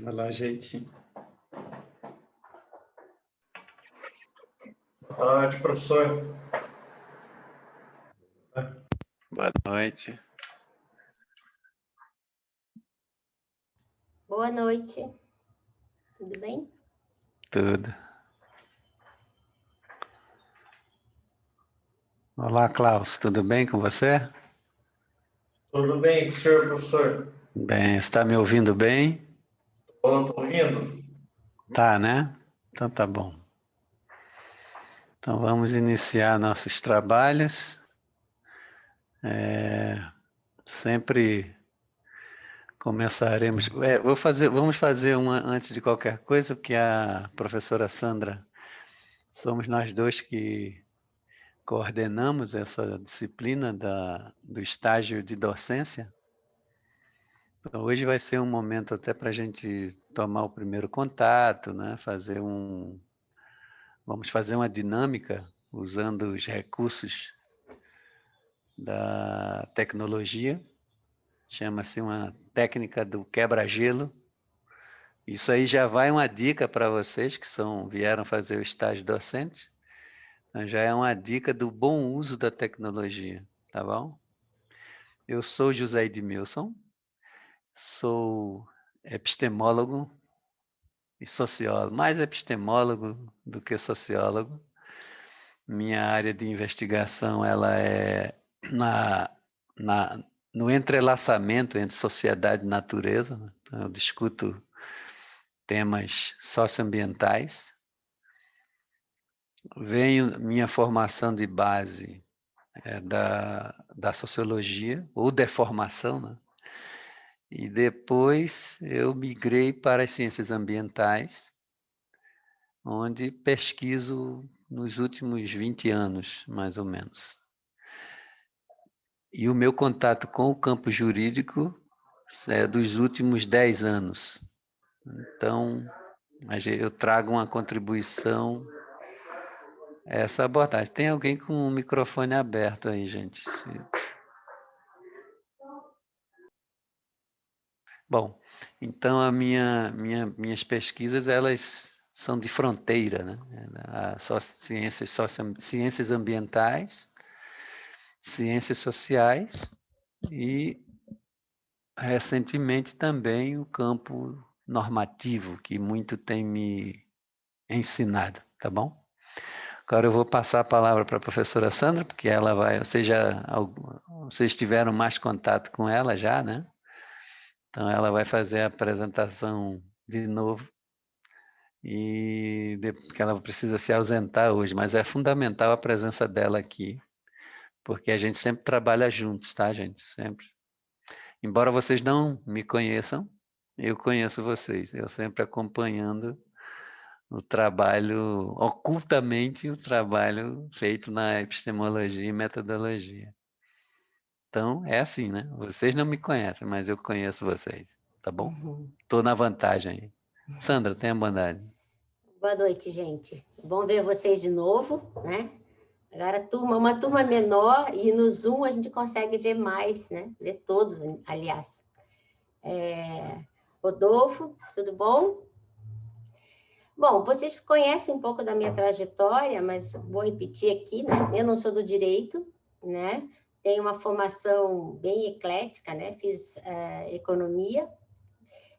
Olá, gente. Boa tarde, professor. Boa noite. Boa noite. Tudo bem? Tudo. Olá, Klaus. Tudo bem com você? Tudo bem com o senhor, professor? Bem, está me ouvindo bem? Estou ouvindo. Tá, né? Então tá bom. Então vamos iniciar nossos trabalhos. Sempre começaremos. Vamos fazer uma antes de qualquer coisa, porque a professora Sandra, somos nós dois que coordenamos essa disciplina do estágio de docência. Então, hoje vai ser um momento até para a gente tomar o primeiro contato, né? Vamos fazer uma dinâmica usando os recursos da tecnologia. Chama-se uma técnica do quebra-gelo. Isso aí já vai uma dica para vocês que vieram fazer o estágio docente. Então, já é uma dica do bom uso da tecnologia, tá bom? Eu sou José Edmilson, sou epistemólogo e sociólogo, mais epistemólogo do que sociólogo. Minha área de investigação ela é no entrelaçamento entre sociedade e natureza. Né? Então, eu discuto temas socioambientais. Minha formação de base é da sociologia, ou deformação, né? E depois eu migrei para as ciências ambientais, onde pesquiso nos últimos 20 anos, mais ou menos. E o meu contato com o campo jurídico é dos últimos 10 anos. Então, eu trago uma contribuição a essa abordagem. Tem alguém com o microfone aberto aí, gente? Bom, então minhas pesquisas elas são de fronteira, né? Ciências ambientais, ciências sociais e recentemente também o campo normativo, que muito tem me ensinado, tá bom? Agora eu vou passar a palavra para a professora Sandra, porque ela vai, vocês tiveram mais contato com ela já, né? Então ela vai fazer a apresentação de novo porque ela precisa se ausentar hoje, mas é fundamental a presença dela aqui, porque a gente sempre trabalha juntos, tá, gente? Sempre. Embora vocês não me conheçam, eu conheço vocês, eu sempre acompanhando o trabalho, ocultamente o trabalho feito na epistemologia e metodologia. Então, é assim, né? Vocês não me conhecem, mas eu conheço vocês, tá bom? Estou na vantagem aí. Sandra, tenha bondade. Boa noite, gente. Bom ver vocês de novo, né? Agora, uma turma menor e no Zoom a gente consegue ver mais, né? Ver todos, aliás. Rodolfo, tudo bom? Bom, vocês conhecem um pouco da minha trajetória, mas vou repetir aqui, né? Eu não sou do direito, né? Tenho uma formação bem eclética, né? Fiz economia,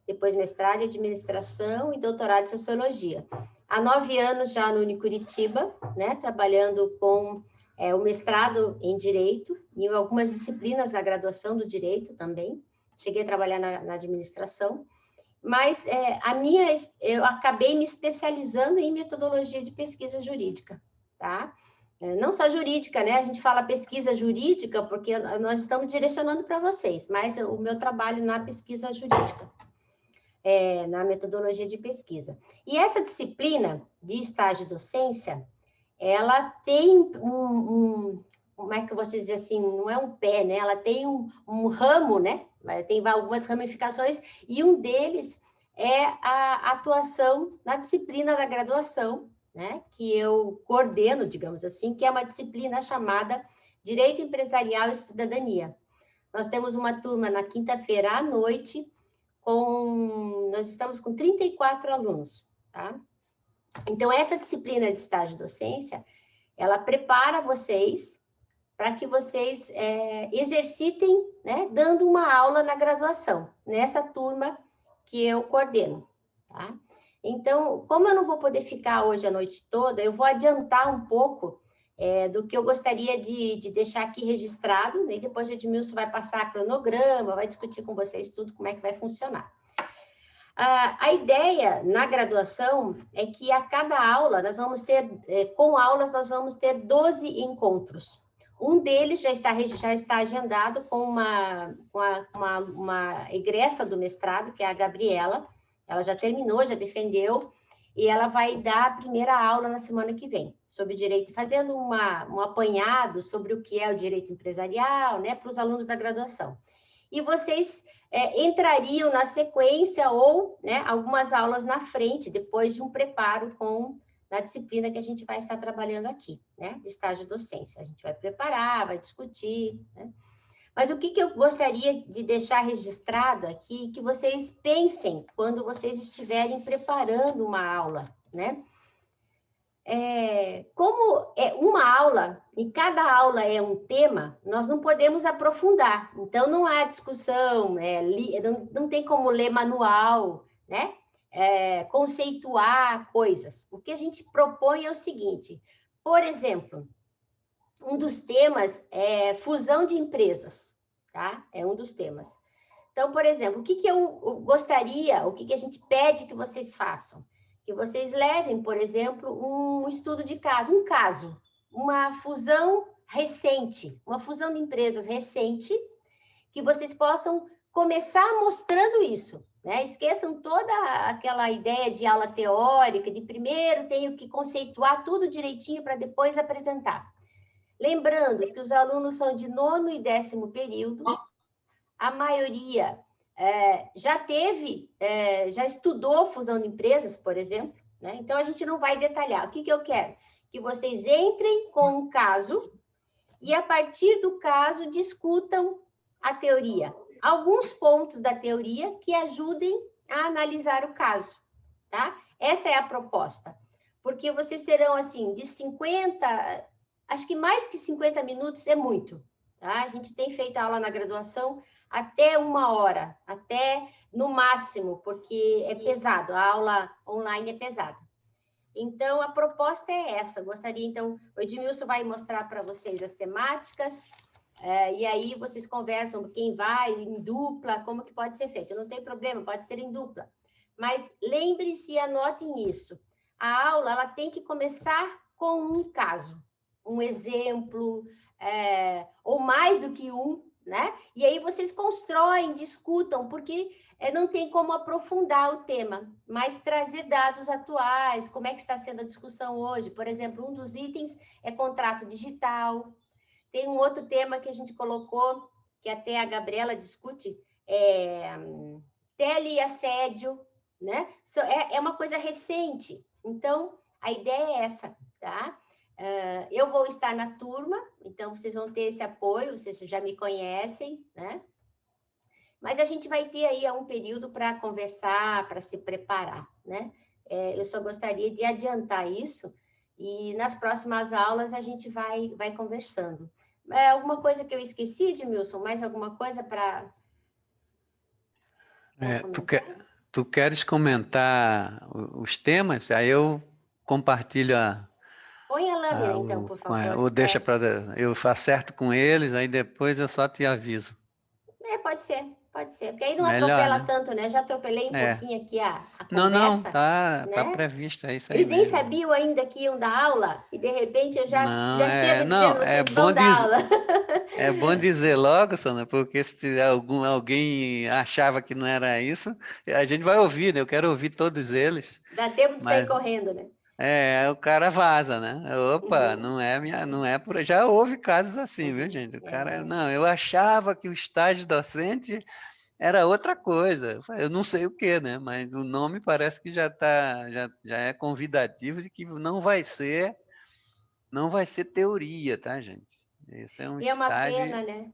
depois mestrado em administração e doutorado em sociologia. Há 9 anos já no Unicuritiba, né? Trabalhando com o mestrado em direito e algumas disciplinas da graduação do direito também. Cheguei a trabalhar na administração. Mas eu acabei me especializando em metodologia de pesquisa jurídica, tá? Não só jurídica, né? A gente fala pesquisa jurídica porque nós estamos direcionando para vocês, mas o meu trabalho na pesquisa jurídica, na metodologia de pesquisa. E essa disciplina de estágio de docência, ela tem como é que eu vou dizer assim, não é um pé, né? Ela tem um ramo, né? Tem algumas ramificações, e um deles é a atuação na disciplina da graduação, né? Que eu coordeno, digamos assim, que é uma disciplina chamada Direito Empresarial e Cidadania. Nós temos uma turma na quinta-feira à noite, nós estamos com 34 alunos, tá? Então, essa disciplina de estágio de docência, ela prepara vocês para que vocês exercitem, né, dando uma aula na graduação, nessa turma que eu coordeno, tá? Então, como eu não vou poder ficar hoje a noite toda, eu vou adiantar um pouco do que eu gostaria de deixar aqui registrado, né? E depois o Edmilson vai passar cronograma, vai discutir com vocês tudo como é que vai funcionar. A ideia na graduação é que a cada aula nós vamos ter, com aulas, nós vamos ter 12 encontros. Um deles já está agendado com uma egressa do mestrado, que é a Gabriela. Ela já terminou, já defendeu, e ela vai dar a primeira aula na semana que vem, sobre direito, fazendo um apanhado sobre o que é o direito empresarial, né, para os alunos da graduação. E vocês entrariam na sequência ou, né, algumas aulas na frente, depois de um preparo na disciplina que a gente vai estar trabalhando aqui, né, de estágio de docência. A gente vai preparar, vai discutir, né? Mas o que eu gostaria de deixar registrado aqui, que vocês pensem quando vocês estiverem preparando uma aula, né? Como é uma aula, e cada aula é um tema, nós não podemos aprofundar. Então, não há discussão, não tem como ler manual, né? Conceituar coisas. O que a gente propõe é o seguinte, por exemplo, um dos temas é fusão de empresas, tá? É um dos temas. Então, por exemplo, o que eu gostaria, o que a gente pede que vocês façam? Que vocês levem, por exemplo, um estudo de caso, uma fusão recente, uma fusão de empresas recente, que vocês possam começar mostrando isso, né? Esqueçam toda aquela ideia de aula teórica, de primeiro tenho que conceituar tudo direitinho para depois apresentar. Lembrando que os alunos são de 9º e 10º período, a maioria já estudou fusão de empresas, por exemplo, né? Então, a gente não vai detalhar. O que eu quero? Que vocês entrem com um caso e, a partir do caso, discutam a teoria. Alguns pontos da teoria que ajudem a analisar o caso, tá? Essa é a proposta. Porque vocês terão, assim, de 50... Acho que mais que 50 minutos é muito, tá? A gente tem feito aula na graduação até 1 hora, até no máximo, porque é pesado, a aula online é pesada. Então, a proposta é essa. Gostaria, então, o Edmilson vai mostrar para vocês as temáticas, e aí vocês conversam quem vai, em dupla, como que pode ser feito. Não tem problema, pode ser em dupla. Mas lembre-se e anotem isso. A aula, ela tem que começar com um caso, um exemplo, ou mais do que um, né? E aí vocês constroem, discutam, porque não tem como aprofundar o tema, mas trazer dados atuais, como é que está sendo a discussão hoje. Por exemplo, um dos itens é contrato digital. Tem um outro tema que a gente colocou, que até a Gabriela discute, teleassédio, né? É uma coisa recente. Então, a ideia é essa, tá? Eu vou estar na turma, então vocês vão ter esse apoio, vocês já me conhecem, né? Mas a gente vai ter aí um período para conversar, para se preparar, né? Eu só gostaria de adiantar isso, e nas próximas aulas a gente vai conversando. Alguma coisa que eu esqueci, Edmilson? Mais alguma coisa para tu queres comentar os temas? Aí eu compartilho Põe a lâmina, então, por favor. Ou deixa para... Eu acerto com eles, aí depois eu só te aviso. Pode ser. Porque aí não Melhor, atropela né? tanto, né? Já atropelei um pouquinho aqui a conversa. Não, tá né? previsto, é isso aí Eles nem mesmo. sabiam ainda que iam dar aula, e de repente eu já chego dizendo, vocês bom vão dar aula. É bom dizer logo, Sandra, porque se tiver alguém achava que não era isso, a gente vai ouvir, né? Eu quero ouvir todos eles. Dá tempo de sair correndo, né? O cara vaza, né? Opa, não é por... Já houve casos assim, viu, gente? O cara, não, eu achava que o estágio docente era outra coisa. Eu não sei o que, né? Mas o nome parece que já é convidativo de que não vai ser teoria, tá, gente? Esse é um E é uma estágio... pena, né?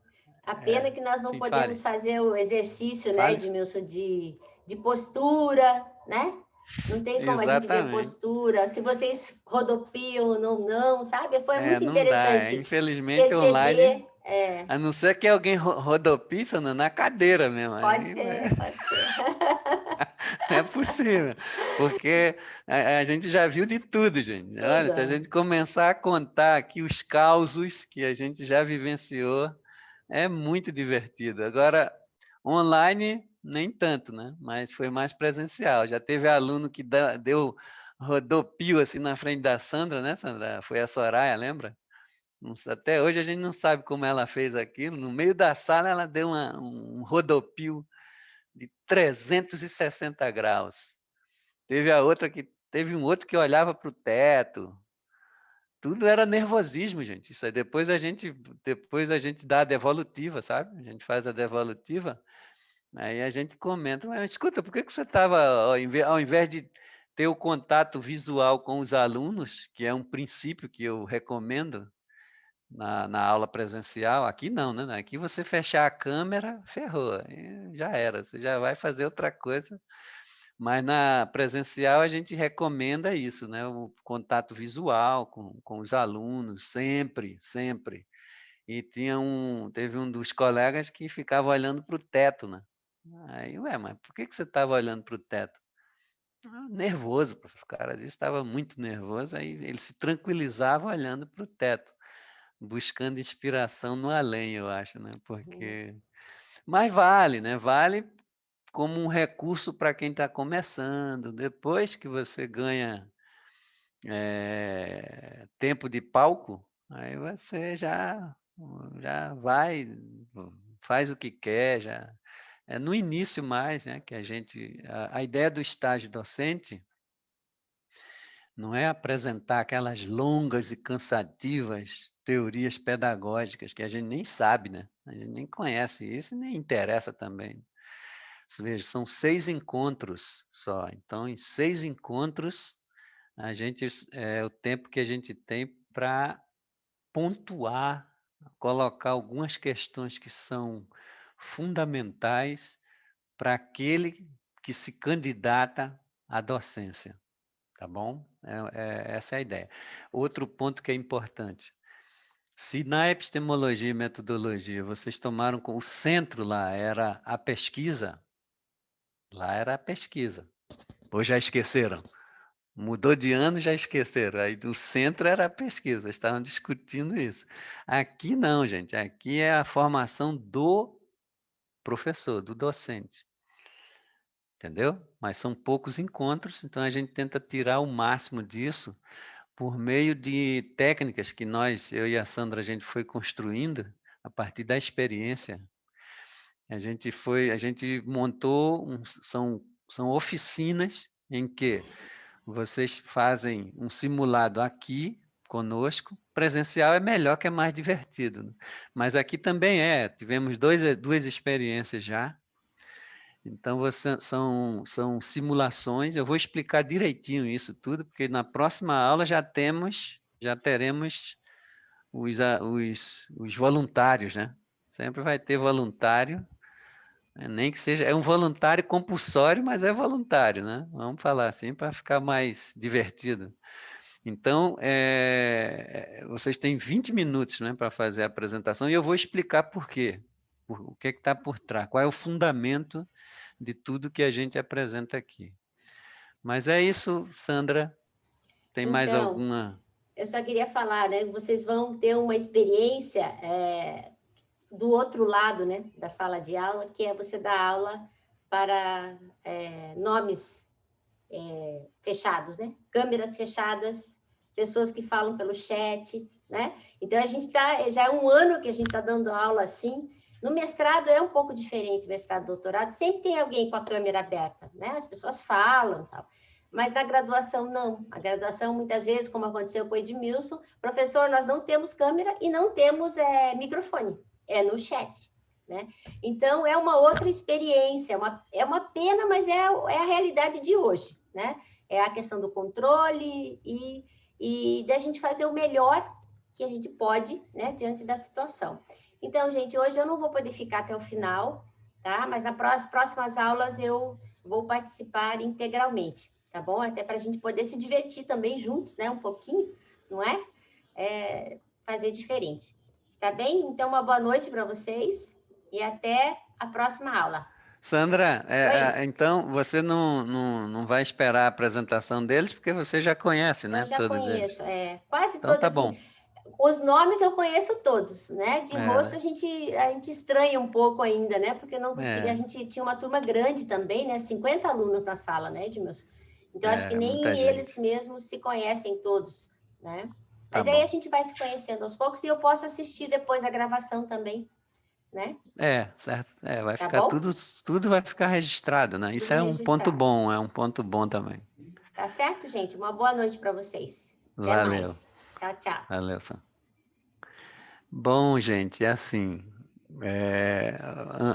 A pena que nós não sim, podemos fale. fazer o exercício, né, Fale. Edmilson, de postura, né? Não tem como a gente ver Exatamente. postura. Se vocês rodopiam ou não, sabe? Foi muito Não dá. interessante Infelizmente, online, perceber. a não ser que alguém rodopie na cadeira mesmo. Pode Aí ser, pode ser. é possível, porque a gente já viu de tudo, gente. Olha, se a Tudo. gente começar a contar aqui os causos que a gente já vivenciou, é muito divertido. Agora, online, nem tanto, né? Mas foi mais presencial. Já teve aluno que deu rodopio assim na frente da Sandra, né, Sandra? Foi a Soraya, lembra? Até hoje a gente não sabe como ela fez aquilo. No meio da sala, ela deu um rodopio de 360 graus. Teve um outro que olhava para o teto. Tudo era nervosismo, gente. Isso aí depois a gente dá a devolutiva, sabe? A gente faz a devolutiva, aí a gente comenta, mas escuta, por que você estava, ao invés de ter o contato visual com os alunos, que é um princípio que eu recomendo na aula presencial, aqui não, né? Aqui você fechar a câmera, ferrou, aí já era, você já vai fazer outra coisa. Mas na presencial a gente recomenda isso, né? O contato visual com os alunos, sempre, sempre. E teve um dos colegas que ficava olhando para o teto, né? Aí, mas por que você estava olhando para o teto? Nervoso, professor. O cara disse que estava muito nervoso, aí ele se tranquilizava olhando para o teto, buscando inspiração no além, eu acho, né? Porque... Mas vale, né? Vale como um recurso para quem está começando. Depois que você ganha tempo de palco, aí você já vai, faz o que quer, já. É no início mais, né, que a ideia do estágio docente não é apresentar aquelas longas e cansativas teorias pedagógicas que a gente nem sabe, né? A gente nem conhece isso e nem interessa também. Veja, são 6 encontros só. Então, em 6 encontros, é o tempo que a gente tem para pontuar, colocar algumas questões que são fundamentais para aquele que se candidata à docência, tá bom? Essa é a ideia. Outro ponto que é importante. Se na epistemologia e metodologia vocês tomaram o centro lá era a pesquisa, lá era a pesquisa. Ou já esqueceram? Mudou de ano, já esqueceram. Aí do centro era a pesquisa, estavam discutindo isso. Aqui não, gente. Aqui é a formação do professor, do docente. Entendeu? Mas são poucos encontros, então a gente tenta tirar o máximo disso por meio de técnicas que eu e a Sandra, a gente foi construindo a partir da experiência. A gente montou, são oficinas em que vocês fazem um simulado aqui conosco. Presencial é melhor, que é mais divertido, né? Mas aqui também tivemos duas experiências já. Então, são simulações. Eu vou explicar direitinho isso tudo, porque na próxima aula já teremos os voluntários, né? Sempre vai ter voluntário, nem que seja, é um voluntário compulsório, mas é voluntário, né? Vamos falar assim para ficar mais divertido. Então, vocês têm 20 minutos, né, para fazer a apresentação, e eu vou explicar por quê. O que está por trás, qual é o fundamento de tudo que a gente apresenta aqui. Mas é isso, Sandra. Tem mais Então, alguma? eu só queria falar, né? Vocês vão ter uma experiência do outro lado, né, da sala de aula, que é você dar aula para nomes fechados, né? Câmeras fechadas, pessoas que falam pelo chat, né? Então a gente já é um ano que a gente está dando aula assim. No mestrado é um pouco diferente, mestrado, doutorado, sempre tem alguém com a câmera aberta, né? As pessoas falam, tal. Mas na graduação, não. A graduação, muitas vezes, como aconteceu com o Edmilson, professor, nós não temos câmera e não temos microfone, é no chat, né? Então, é uma outra experiência, é uma pena, mas é a realidade de hoje, né? É a questão do controle e da gente fazer o melhor que a gente pode, né, diante da situação. Então, gente, hoje eu não vou poder ficar até o final, tá? Mas nas próximas aulas eu vou participar integralmente, tá bom? Até para a gente poder se divertir também juntos, né? Um pouquinho, não é? Fazer diferente. Tá bem? Então, uma boa noite para vocês e até a próxima aula. Sandra, Oi? então você não vai esperar a apresentação deles, porque você já conhece, né? Eu já Todos eles. conheço, quase Então todos, tá assim, bom. os nomes eu conheço todos, né? De rosto Né? a gente estranha um pouco ainda, né? Porque não conseguia, a É, gente tinha uma turma grande também, né? 50 alunos na sala, né, Edmilson? Então, acho que muita nem eles gente. mesmos se conhecem todos, né? Tá Mas aí a bom. gente vai se conhecendo aos poucos e eu posso assistir depois a gravação também, né? Certo. Vai Tá ficar bom? tudo vai ficar registrado, né? Isso Tudo é um ponto registrado. bom, é um ponto bom também. Tá certo, gente? Uma boa noite para vocês. Até Valeu, mais. Tchau, tchau. valeu, Sam. Bom, gente, é assim.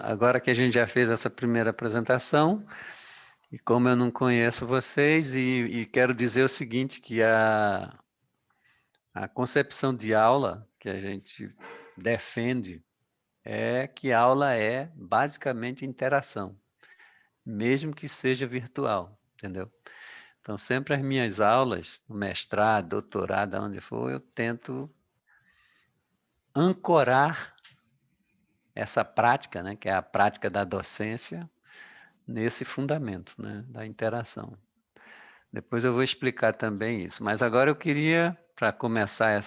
Agora que a gente já fez essa primeira apresentação, e como eu não conheço vocês, e quero dizer o seguinte, que a concepção de aula que a gente defende é que aula é basicamente interação, mesmo que seja virtual, entendeu? Então, sempre as minhas aulas, no mestrado, doutorado, onde for, eu tento ancorar essa prática, né, que é a prática da docência, nesse fundamento, né, da interação. Depois eu vou explicar também isso, mas agora eu queria, para começar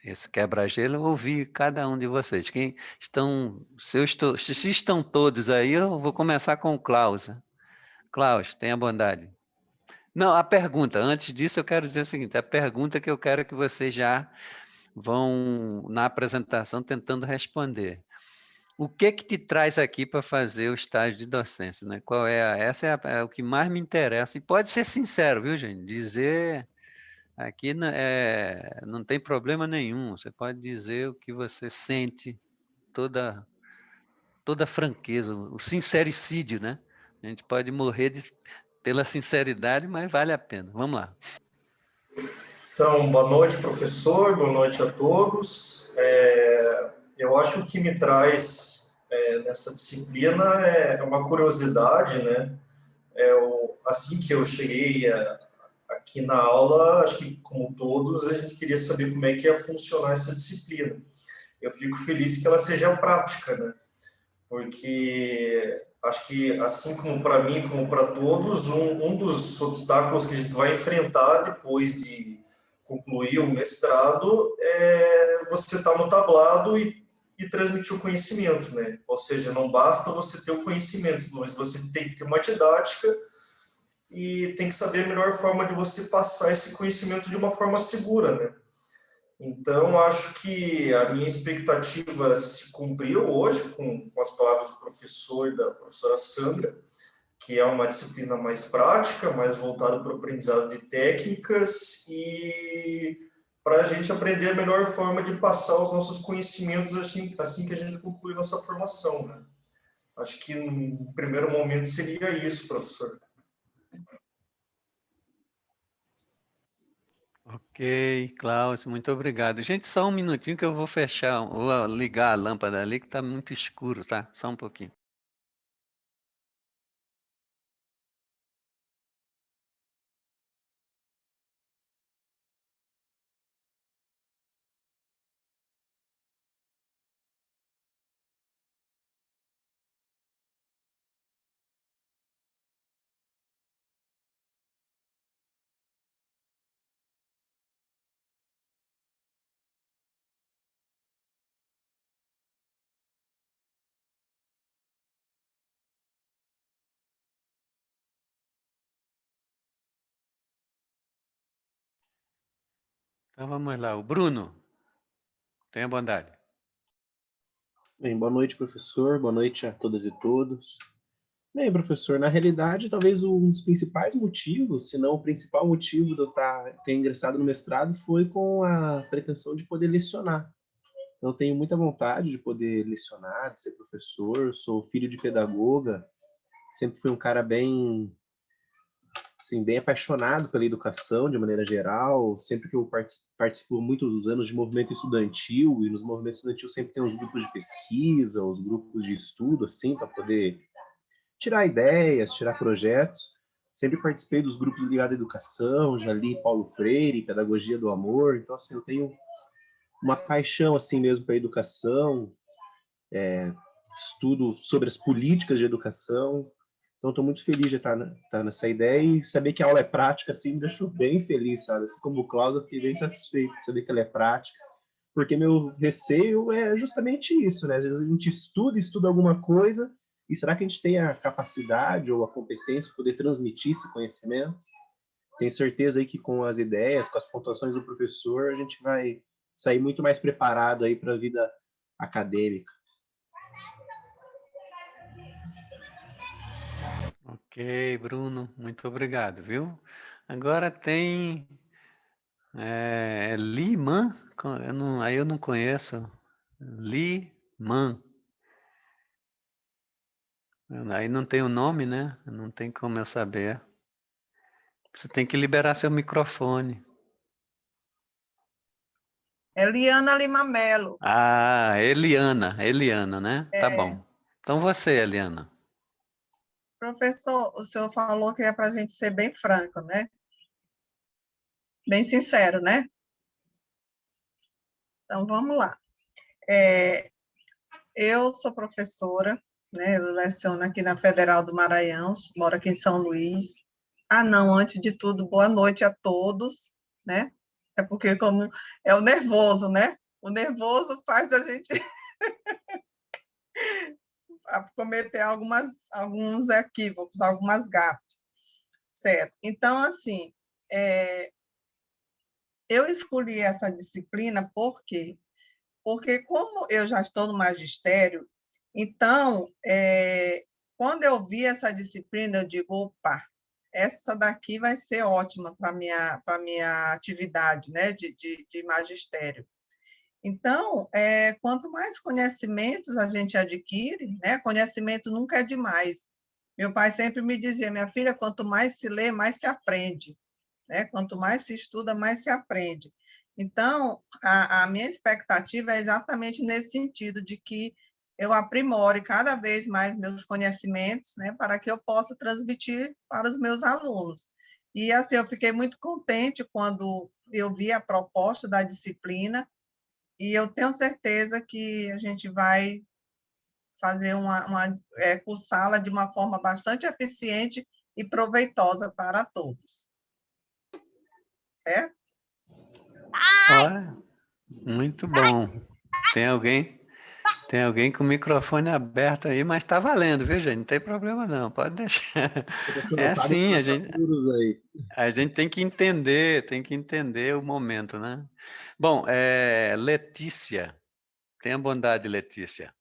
esse quebra-gelo, ouvir cada um de vocês. Quem estão, se estão todos aí, eu vou começar com o Klaus. Klaus, tenha bondade. Não, a pergunta, antes disso eu quero dizer o seguinte, a pergunta que eu quero que vocês já vão, na apresentação, tentando responder. O que te traz aqui para fazer o estágio de docência, né? Essa é o que mais me interessa. E pode ser sincero, viu, gente? Dizer aqui não tem problema nenhum. Você pode dizer o que você sente, toda franqueza, o sincericídio, né? A gente pode morrer pela sinceridade, mas vale a pena. Vamos lá. Então, boa noite, professor, boa noite a todos. Eu acho que o que me traz nessa disciplina é uma curiosidade, né? Assim que eu cheguei aqui na aula, acho que, como todos, a gente queria saber como é que ia funcionar essa disciplina. Eu fico feliz que ela seja prática, né? Porque acho que, assim como para mim, como para todos, um dos obstáculos que a gente vai enfrentar depois de concluir o mestrado é você estar no tablado e transmitir o conhecimento, né? Ou seja, não basta você ter o conhecimento, mas você tem que ter uma didática e tem que saber a melhor forma de você passar esse conhecimento de uma forma segura, né? Então, acho que a minha expectativa se cumpriu hoje com as palavras do professor e da professora Sandra, que é uma disciplina mais prática, mais voltada para o aprendizado de técnicas e para a gente aprender a melhor forma de passar os nossos conhecimentos assim que a gente conclui nossa formação, né? Acho que no primeiro momento seria isso, professor. Ok, Klaus, muito obrigado. Gente, só um minutinho que eu vou vou ligar a lâmpada ali que está muito escuro, tá? Só um pouquinho. Então vamos lá. O Bruno, tenha bondade. Bem, boa noite, professor. Boa noite a todas e todos. Bem, professor, na realidade, talvez um dos principais motivos, se não o principal motivo de eu ter ingressado no mestrado foi com a pretensão de poder lecionar. Eu tenho muita vontade de poder lecionar, de ser professor, sou filho de pedagoga, sempre fui um cara bem assim, bem apaixonado pela educação de maneira geral. Sempre que eu participo muitos anos de movimento estudantil, e nos movimentos estudantis sempre tem os grupos de pesquisa, os grupos de estudo, assim, para poder tirar ideias, tirar projetos. Sempre participei dos grupos ligados à educação, já li Paulo Freire, Pedagogia do Amor. Então, assim, eu tenho uma paixão, assim mesmo, pela educação, estudo sobre as políticas de educação. Então, estou muito feliz de estar nessa ideia, e saber que a aula é prática, assim, me deixou bem feliz, sabe? Assim como o Klaus, eu fiquei bem satisfeito de saber que ela é prática, porque meu receio é justamente isso, né? Às vezes a gente estuda alguma coisa, e será que a gente tem a capacidade ou a competência para poder transmitir esse conhecimento? Tenho certeza aí que com as ideias, com as pontuações do professor, a gente vai sair muito mais preparado aí para a vida acadêmica. Ok, Bruno, muito obrigado, viu? Agora tem Liman, aí eu não conheço. Liman. Aí não tem o nome, né? Não tem como eu saber. Você tem que liberar seu microfone. Eliana Lima Melo. Ah, Eliana, né? Tá bom. Então você, Eliana. Professor, o senhor falou que é para a gente ser bem franco, né? Bem sincero, né? Então, vamos lá. Eu sou professora, né? Eu leciono aqui na Federal do Maranhão, moro aqui em São Luís. Ah, não, antes de tudo, boa noite a todos, né? É porque como é o nervoso, né? O nervoso faz a gente cometer alguns equívocos, algumas gafes, certo? Então, assim, eu escolhi essa disciplina porque como eu já estou no magistério, então, quando eu vi essa disciplina, eu digo, opa, essa daqui vai ser ótima para a minha atividade, né, de magistério. Então, quanto mais conhecimentos a gente adquire, né, conhecimento nunca é demais. Meu pai sempre me dizia, minha filha, quanto mais se lê, mais se aprende, né? Quanto mais se estuda, mais se aprende. Então, a minha expectativa é exatamente nesse sentido, de que eu aprimore cada vez mais meus conhecimentos, né, para que eu possa transmitir para os meus alunos. E, assim, eu fiquei muito contente quando eu vi a proposta da disciplina, e eu tenho certeza que a gente vai fazer cursá-la de uma forma bastante eficiente e proveitosa para todos. Certo? Olha, muito bom. Tem alguém com o microfone aberto aí, mas tá valendo, viu, gente? Não tem problema não, pode deixar. É assim, a gente tem que entender o momento, né? Bom, Letícia, tenha bondade, Letícia.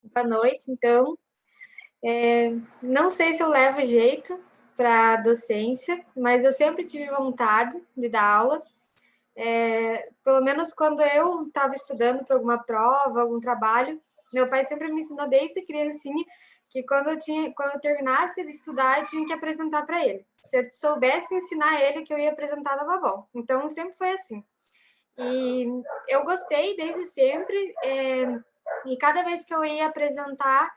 Boa noite, então. Não sei se eu levo jeito para a docência, mas eu sempre tive vontade de dar aula. Pelo menos quando eu estava estudando para alguma prova, algum trabalho, meu pai sempre me ensinou desde criancinha que quando eu terminasse de estudar, eu tinha que apresentar para ele. Se eu soubesse ensinar ele que eu ia apresentar, estava bom. Então, sempre foi assim. E eu gostei desde sempre, e cada vez que eu ia apresentar,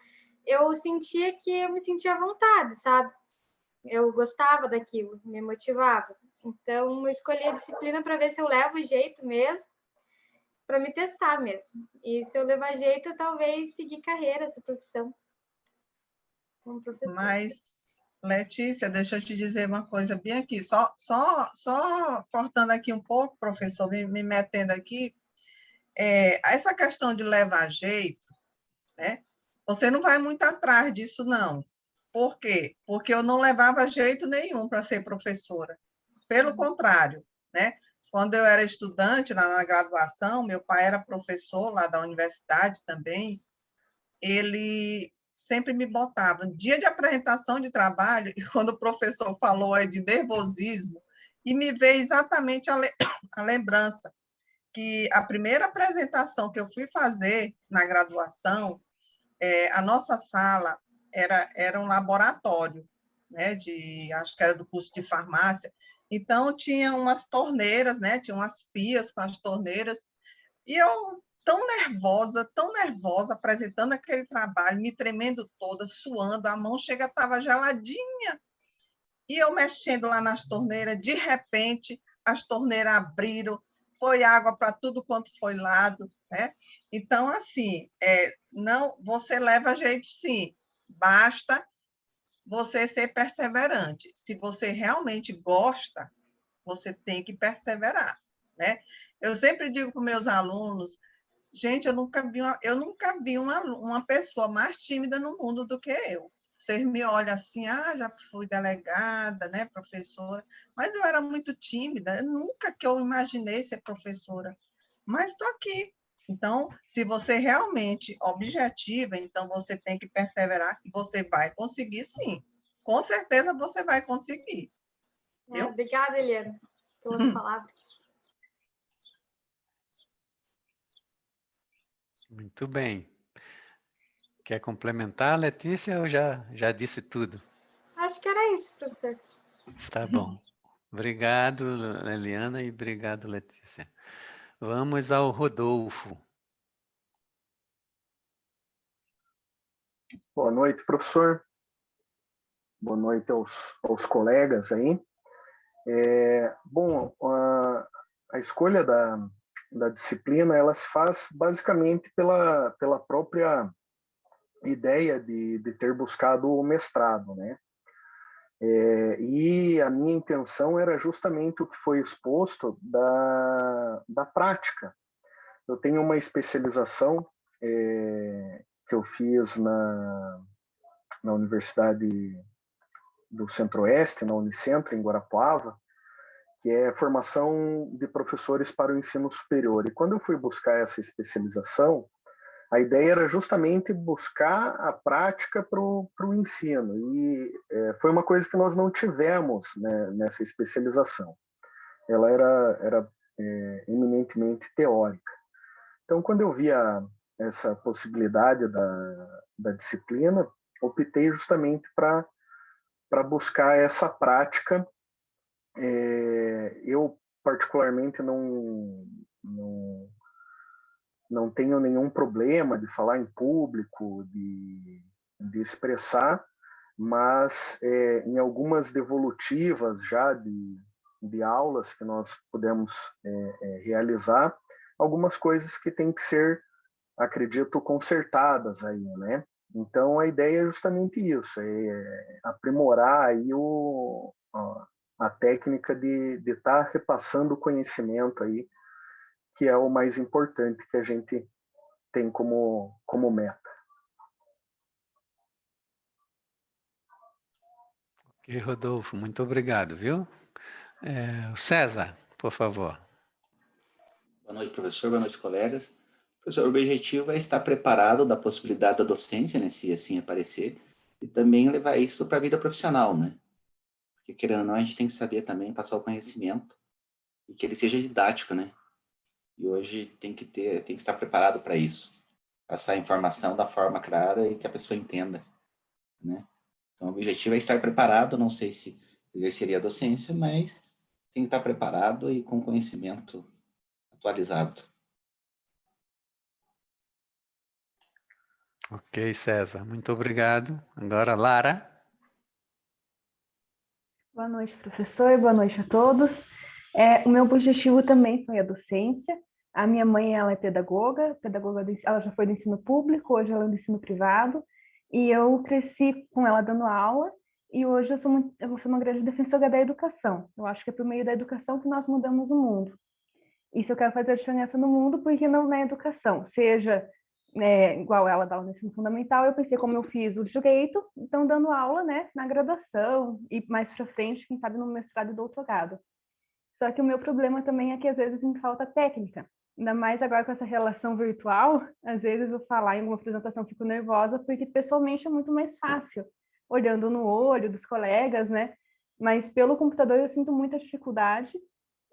eu sentia que eu me sentia à vontade, sabe? Eu gostava daquilo, me motivava. Então, eu escolhi a disciplina para ver se eu levo jeito mesmo, para me testar mesmo. E se eu levar jeito, talvez seguir carreira, essa profissão como professor. Mas, Letícia, deixa eu te dizer uma coisa bem aqui. Só cortando aqui um pouco, professor, me metendo aqui, essa questão de levar jeito, né? Você não vai muito atrás disso, não. Por quê? Porque eu não levava jeito nenhum para ser professora. Pelo contrário, né? Quando eu era estudante na graduação, meu pai era professor lá da universidade também, ele sempre me botava dia de apresentação de trabalho, e quando o professor falou aí de nervosismo, e me veio exatamente a lembrança que a primeira apresentação que eu fui fazer na graduação, a nossa sala era um laboratório, né, acho que era do curso de farmácia. Então, tinha umas torneiras, né, tinha umas pias com as torneiras, e eu tão nervosa, apresentando aquele trabalho, me tremendo toda, suando, a mão estava geladinha, e eu mexendo lá nas torneiras, de repente, as torneiras abriram, foi água para tudo quanto foi lado, né? Então, assim, não, você leva jeito sim, basta você ser perseverante. Se você realmente gosta, você tem que perseverar, né? Eu sempre digo para os meus alunos, gente, eu nunca vi uma pessoa mais tímida no mundo do que eu. Vocês me olham assim, já fui delegada, né, professora, mas eu era muito tímida, nunca que eu imaginei ser professora, mas estou aqui. Então, se você realmente objetiva, então você tem que perseverar que você vai conseguir sim. Com certeza você vai conseguir. Viu? Obrigada, Eliana, pelas palavras. Muito bem. Quer complementar, Letícia, ou já disse tudo? Acho que era isso, professor. Tá bom. Obrigado, Eliana, e obrigado, Letícia. Vamos ao Rodolfo. Boa noite, professor. Boa noite aos colegas aí. Bom, a escolha da disciplina, ela se faz basicamente pela própria ideia de ter buscado o mestrado, né? E a minha intenção era justamente o que foi exposto da prática. Eu tenho uma especialização que eu fiz na Universidade do Centro-Oeste, na Unicentro, em Guarapuava, que é formação de professores para o ensino superior. E quando eu fui buscar essa especialização, a ideia era justamente buscar a prática para o ensino. E foi uma coisa que nós não tivemos, né, nessa especialização. Ela era eminentemente teórica. Então, quando eu vi essa possibilidade da disciplina, optei justamente para buscar essa prática. Eu, particularmente, não tenho nenhum problema de falar em público, de expressar, mas em algumas devolutivas já de aulas que nós pudemos realizar, algumas coisas que têm que ser, acredito, consertadas aí, né? Então, a ideia é justamente isso, é aprimorar aí a técnica de estar repassando o conhecimento aí, que é o mais importante que a gente tem como meta. Ok, Rodolfo, muito obrigado, viu? O César, por favor. Boa noite, professor. Boa noite, colegas. Professor, o objetivo é estar preparado da possibilidade da docência, né, se assim aparecer, e também levar isso para a vida profissional, né? Porque, querendo ou não, a gente tem que saber também passar o conhecimento e que ele seja didático, né? E hoje tem que estar preparado para isso. Passar a informação da forma clara e que a pessoa entenda, né? Então, o objetivo é estar preparado, não sei se exerceria a docência, mas tem que estar preparado e com conhecimento atualizado. Ok, César, muito obrigado. Agora, Lara. Boa noite, professor. Boa noite a todos. O meu objetivo também foi a docência. A minha mãe, ela é pedagoga ela já foi do ensino público, hoje ela é do ensino privado, e eu cresci com ela dando aula, e hoje eu sou uma grande defensora da educação. Eu acho que é por meio da educação que nós mudamos o mundo. E se eu quero fazer a diferença no mundo, por que não na educação? Seja igual ela dá aula no ensino fundamental, eu pensei, como eu fiz o direito, então dando aula, né, na graduação e mais para frente, quem sabe no mestrado e doutorado. Só que o meu problema também é que às vezes me falta técnica, ainda mais agora com essa relação virtual, às vezes eu falar em uma apresentação fico nervosa, porque pessoalmente é muito mais fácil, olhando no olho dos colegas, né, mas pelo computador eu sinto muita dificuldade,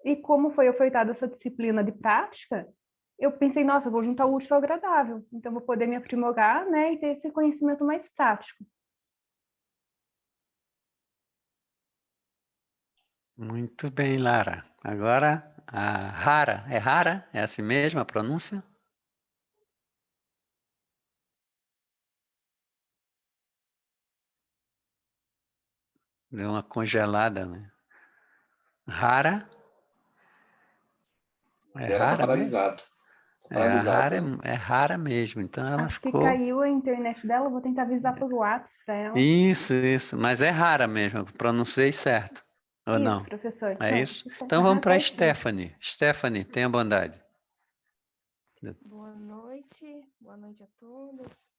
e como foi ofertada essa disciplina de prática, eu pensei, nossa, eu vou juntar o útil ao agradável, então vou poder me aprimorar, né, e ter esse conhecimento mais prático. Muito bem, Lara. Agora, a Rara. É Rara? É assim mesmo a pronúncia? Deu uma congelada, né? Rara? É Ela tá rara mesmo? paralisado. Tá É, a rara paralisado. é rara mesmo. Então ela Acho que ficou. caiu a internet dela, vou tentar avisar pelo WhatsApp para ela. Isso. Mas é rara mesmo. Eu pronunciei certo. Ou Isso, não? professor. É Não, isso? isso Então vamos para a certinho. Stephanie. Stephanie, tenha bondade. Boa noite a todos.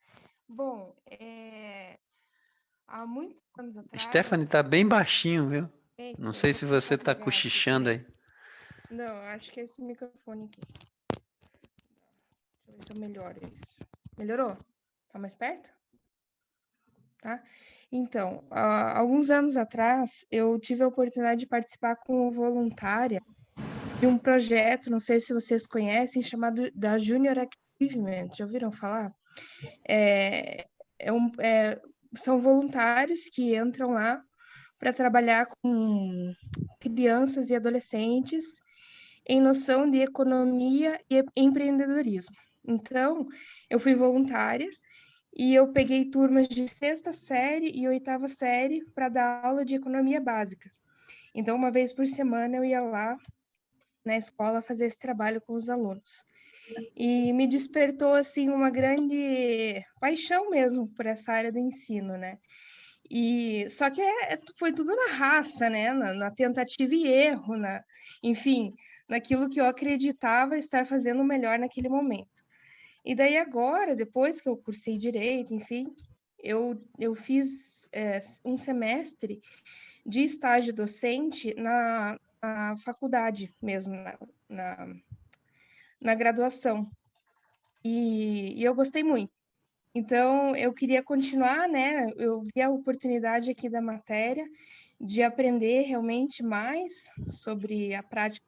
Bom, há muitos anos atrás. Stephanie está bem baixinho, viu? Eita, Não eu sei vou se você tentar está pegar aqui, cochichando peraí. aí. Não, acho que é esse microfone aqui. Deixa eu ver se eu melhoro isso. Melhorou? Tá mais perto? Tá? Então, há alguns anos atrás, eu tive a oportunidade de participar como voluntária de um projeto, não sei se vocês conhecem, chamado da Junior Achievement. Já ouviram falar? São voluntários que entram lá para trabalhar com crianças e adolescentes em noção de economia e empreendedorismo. Então, eu fui voluntária e eu peguei turmas de 6ª série e 8ª série para dar aula de economia básica. Então, uma vez por semana eu ia lá na escola fazer esse trabalho com os alunos. E me despertou, assim, uma grande paixão mesmo por essa área do ensino, né? E só que foi tudo na raça, né? Na tentativa e erro, enfim, naquilo que eu acreditava estar fazendo melhor naquele momento. E daí agora, depois que eu cursei direito, enfim, eu fiz um semestre de estágio docente na faculdade mesmo, na graduação. E eu gostei muito. Então, eu queria continuar, né? Eu vi a oportunidade aqui da matéria de aprender realmente mais sobre a prática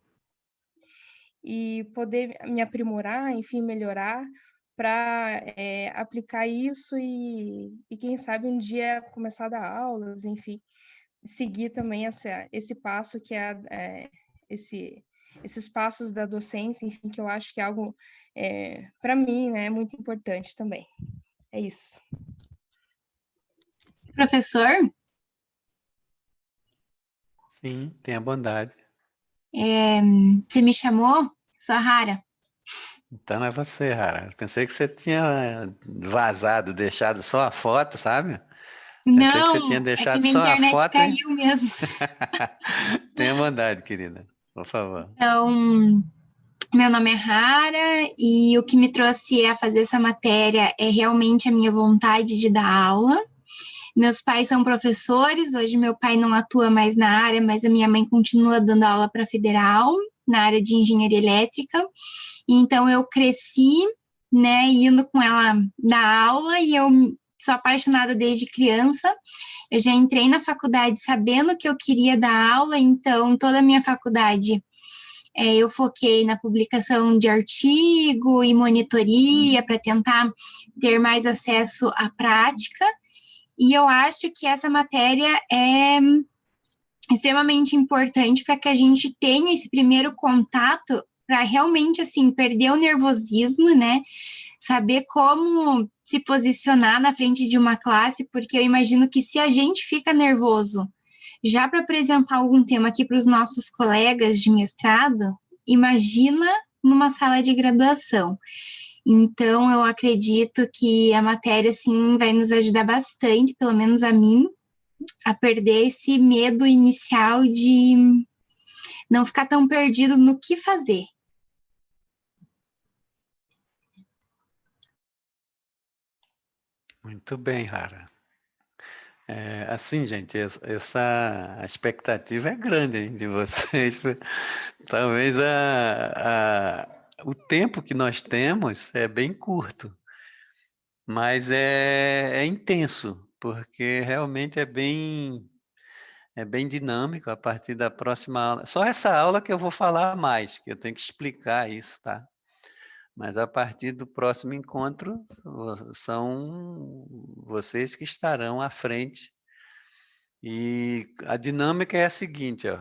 e poder me aprimorar, enfim, melhorar para aplicar isso e, quem sabe, um dia começar a dar aulas, enfim, seguir também esse passo que é esses passos da docência, enfim, que eu acho que é algo, para mim, né, muito importante também. É isso. Professor, Sim, tenha bondade. você me chamou? Sou a Rara. Então é você, Rara. Eu pensei que você tinha vazado, deixado só a foto, sabe? Pensei que você tinha Não, é que deixado minha só a internet foto. caiu mesmo. Tenha bondade, querida. Por favor. Então, meu nome é Rara e o que me trouxe a fazer essa matéria é realmente a minha vontade de dar aula. Meus pais são professores, hoje meu pai não atua mais na área, mas a minha mãe continua dando aula para a Federal, na área de engenharia elétrica. Então, eu cresci, né, indo com ela dar aula e eu sou apaixonada desde criança. Eu já entrei na faculdade sabendo que eu queria dar aula, então toda a minha faculdade eu foquei na publicação de artigo e monitoria para tentar ter mais acesso à prática. E eu acho que essa matéria é extremamente importante para que a gente tenha esse primeiro contato para realmente, assim, perder o nervosismo, né? Saber como se posicionar na frente de uma classe, porque eu imagino que se a gente fica nervoso já para apresentar algum tema aqui para os nossos colegas de mestrado, imagina numa sala de graduação. Então, eu acredito que a matéria, sim, vai nos ajudar bastante, pelo menos a mim, a perder esse medo inicial de não ficar tão perdido no que fazer. Muito bem, Rara. Assim, gente, essa expectativa é grande, hein, de vocês. Talvez o tempo que nós temos é bem curto, mas é intenso, porque realmente é bem dinâmico a partir da próxima aula. Só essa aula que eu vou falar mais, que eu tenho que explicar isso, tá? Mas a partir do próximo encontro, são vocês que estarão à frente E a dinâmica é a seguinte, ó,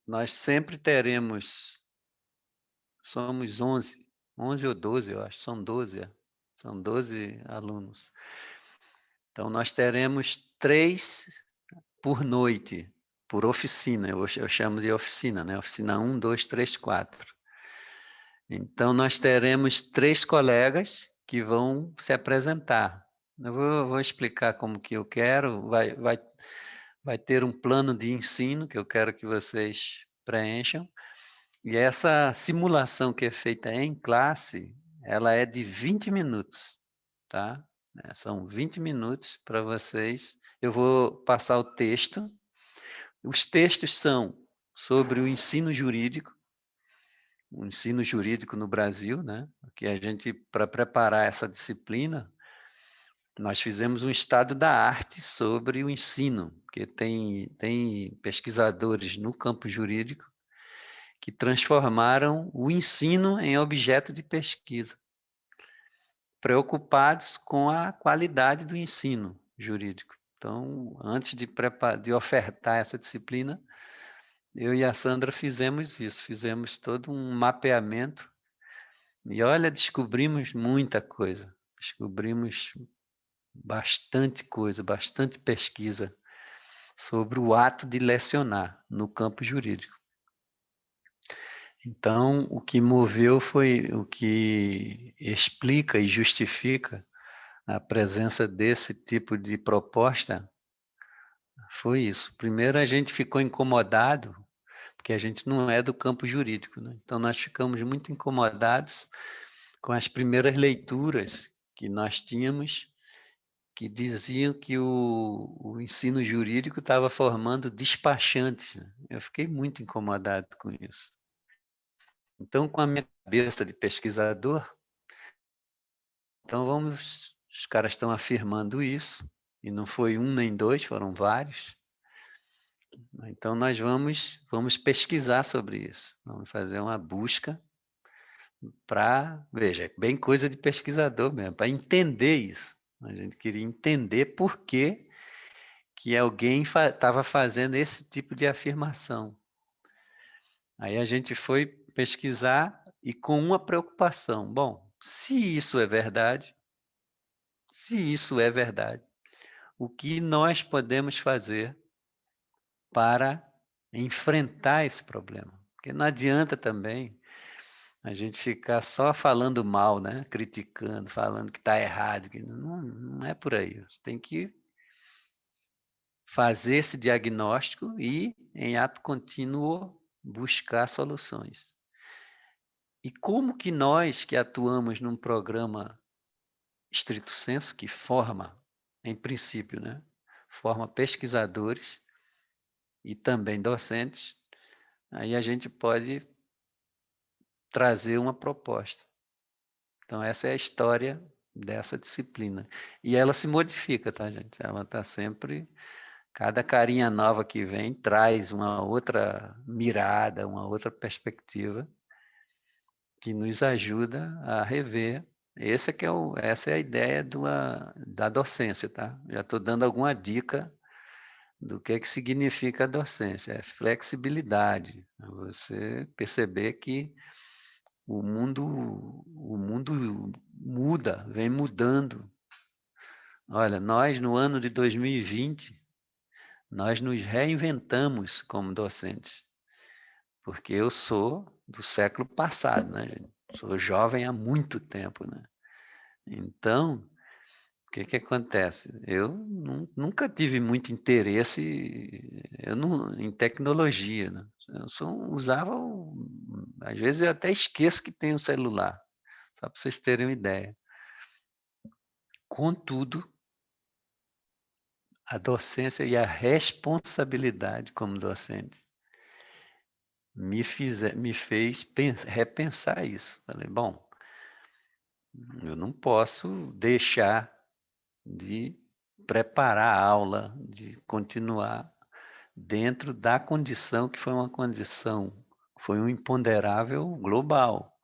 nós sempre teremos, somos 11 ou 12, eu acho, são 12, são 12 alunos. Então, nós teremos 3 por noite, por oficina, eu chamo de oficina, né? Oficina 1, 2, 3, 4. Então, nós teremos 3 colegas que vão se apresentar. Eu vou explicar como que eu quero, vai ter um plano de ensino que eu quero que vocês preencham, e essa simulação que é feita em classe, ela é de 20 minutos, tá? São 20 minutos para vocês. Eu vou passar o texto. Os textos são sobre o ensino jurídico no Brasil, né? Que a gente, para preparar essa disciplina, nós fizemos um estado da arte sobre o ensino, porque tem pesquisadores no campo jurídico que transformaram o ensino em objeto de pesquisa, preocupados com a qualidade do ensino jurídico. Então, antes de ofertar essa disciplina, eu e a Sandra fizemos isso, fizemos todo um mapeamento e, olha, descobrimos muita coisa, descobrimos bastante coisa, bastante pesquisa sobre o ato de lecionar no campo jurídico. Então, o que moveu foi, o que explica e justifica a presença desse tipo de proposta foi isso. Primeiro, a gente ficou incomodado, porque a gente não é do campo jurídico, né? Então, nós ficamos muito incomodados com as primeiras leituras que nós tínhamos, que diziam que o ensino jurídico estava formando despachantes, né? Eu fiquei muito incomodado com isso. Então, com a minha cabeça de pesquisador, então os caras estão afirmando isso, e não foi um nem dois, foram vários. Então, nós vamos pesquisar sobre isso, vamos fazer uma busca para, veja, é bem coisa de pesquisador mesmo, para entender isso. A gente queria entender por que alguém estava fazendo esse tipo de afirmação. Aí a gente foi pesquisar e com uma preocupação. Bom, se isso é verdade, o que nós podemos fazer para enfrentar esse problema? Porque não adianta também a gente ficar só falando mal, né? Criticando, falando que está errado. Que não é por aí. Você tem que fazer esse diagnóstico e, em ato contínuo, buscar soluções. E como que nós, que atuamos num programa estrito sensu, que forma, em princípio, né? Forma pesquisadores e também docentes, aí a gente pode trazer uma proposta. Então, essa é a história dessa disciplina. E ela se modifica, tá, gente? Ela está sempre... Cada carinha nova que vem traz uma outra mirada, uma outra perspectiva que nos ajuda a rever. Essa é a ideia da docência, tá? Já estou dando alguma dica do que significa a docência. É flexibilidade. Você perceber que o mundo muda, vem mudando. Olha, nós no ano de 2020, nós nos reinventamos como docentes, porque eu sou do século passado, né? Sou jovem há muito tempo, né? Então, o que acontece? Eu nunca tive muito interesse em tecnologia, né? Eu às vezes eu até esqueço que tenho celular, só para vocês terem uma ideia. Contudo, a docência e a responsabilidade como docente me fez repensar isso. Falei, bom, eu não posso deixar de preparar a aula, de continuar dentro da condição que foi foi um imponderável global,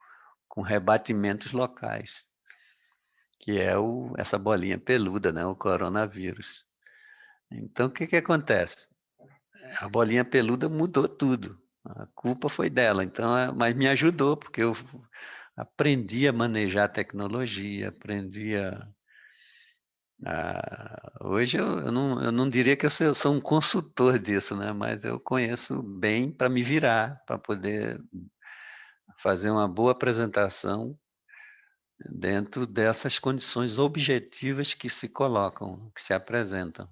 com rebatimentos locais, que é essa bolinha peluda, né, o coronavírus. Então, o que acontece? A bolinha peluda mudou tudo. A culpa foi dela, então, mas me ajudou, porque eu aprendi a manejar tecnologia, aprendi hoje eu não diria que eu sou um consultor disso, né? Mas eu conheço bem para me virar, para poder fazer uma boa apresentação dentro dessas condições objetivas que se colocam, que se apresentam.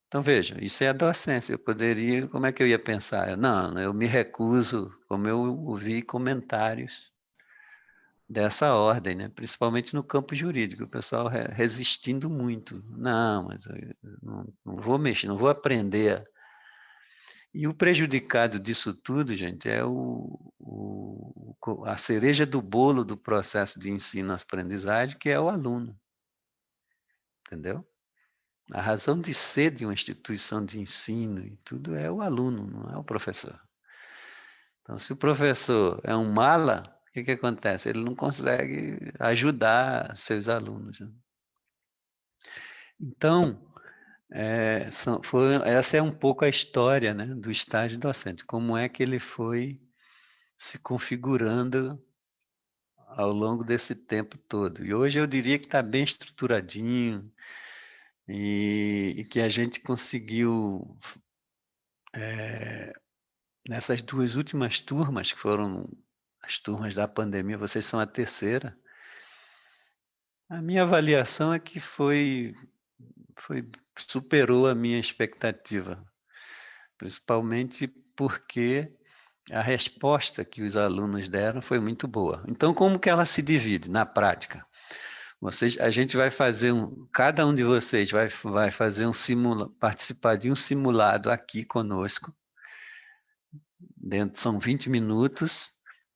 Então, veja, isso é a docência. Eu poderia, como é que eu ia pensar? Não, eu me recuso, como eu ouvi comentários dessa ordem, né? Principalmente no campo jurídico, o pessoal resistindo muito. Não, mas eu não vou mexer, não vou aprender. E o prejudicado disso tudo, gente, é a cereja do bolo do processo de ensino-aprendizagem, que é o aluno. Entendeu? A razão de ser de uma instituição de ensino e tudo é o aluno, não é o professor. Então, se o professor é um mala, o que acontece? Ele não consegue ajudar seus alunos. Né? Então, essa é um pouco a história, né, do estágio docente, como é que ele foi se configurando ao longo desse tempo todo. E hoje eu diria que está bem estruturadinho e que a gente conseguiu, nessas 2 últimas turmas, que foram as turmas da pandemia, vocês são a terceira, a minha avaliação é que superou a minha expectativa, principalmente porque a resposta que os alunos deram foi muito boa. Então, como que ela se divide na prática? A gente vai fazer cada um de vocês vai fazer participar de um simulado aqui conosco. São 20 minutos.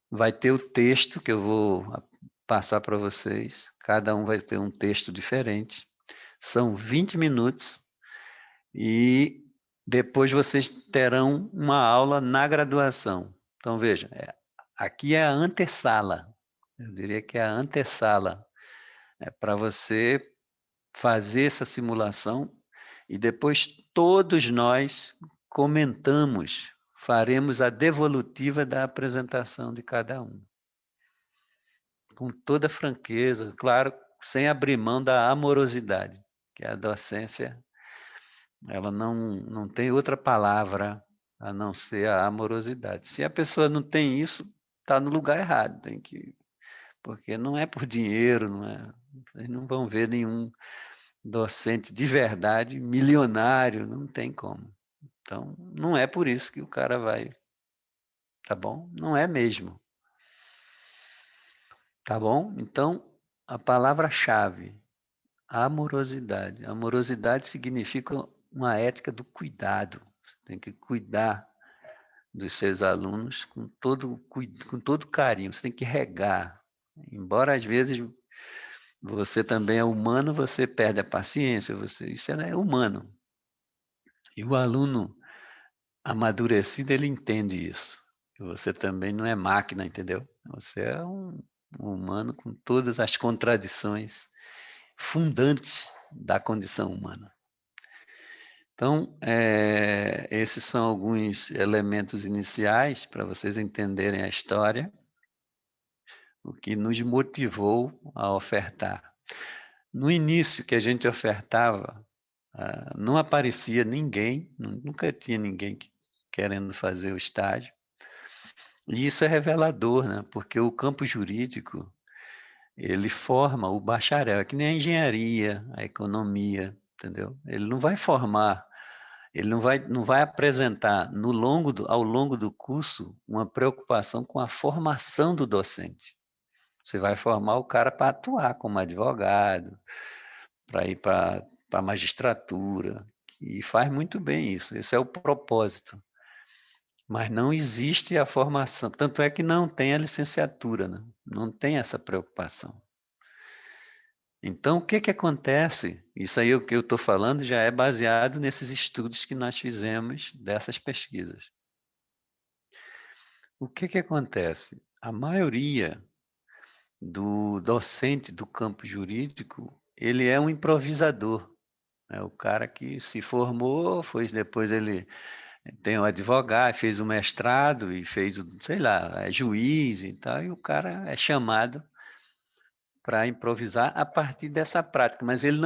Vai ter o texto que eu vou passar para vocês. Cada um vai ter um texto diferente. São 20 minutos e depois vocês terão uma aula na graduação. Então, veja, aqui é a antessala. Eu diria que é a antessala. É para você fazer essa simulação e depois todos nós comentamos, faremos a devolutiva da apresentação de cada um. Com toda franqueza, claro, sem abrir mão da amorosidade, que a docência, ela não tem outra palavra a não ser a amorosidade. Se a pessoa não tem isso, está no lugar errado, porque não é por dinheiro, vocês não vão ver nenhum docente de verdade, milionário, não tem como. Então, não é por isso que o cara vai, tá bom? Não é mesmo. Tá bom? Então, a palavra-chave, amorosidade. Amorosidade significa uma ética do cuidado. Você tem que cuidar dos seus alunos com todo carinho, você tem que regar. Embora às vezes você também é humano, você perde a paciência, isso é humano. E o aluno amadurecido, ele entende isso. Você também não é máquina, entendeu? Você é um humano com todas as contradições fundantes da condição humana. Então, esses são alguns elementos iniciais para vocês entenderem a história, o que nos motivou a ofertar. No início que a gente ofertava, não aparecia ninguém, nunca tinha ninguém querendo fazer o estágio. E isso é revelador, né? Porque o campo jurídico, ele forma o bacharel, é que nem a engenharia, a economia, entendeu? Ele não vai formar, ele não vai apresentar ao longo do curso uma preocupação com a formação do docente. Você vai formar o cara para atuar como advogado, para ir para a magistratura, e faz muito bem isso, esse é o propósito. Mas não existe a formação, tanto é que não tem a licenciatura, né? Não tem essa preocupação. Então, o que acontece? Isso aí o que eu estou falando já é baseado nesses estudos que nós fizemos dessas pesquisas. O que acontece? A maioria do docente do campo jurídico, ele é um improvisador. É o cara que se formou, depois ele tem um advogado, fez o mestrado e fez, sei lá, é juiz e tal, e o cara é chamado para improvisar a partir dessa prática, mas ele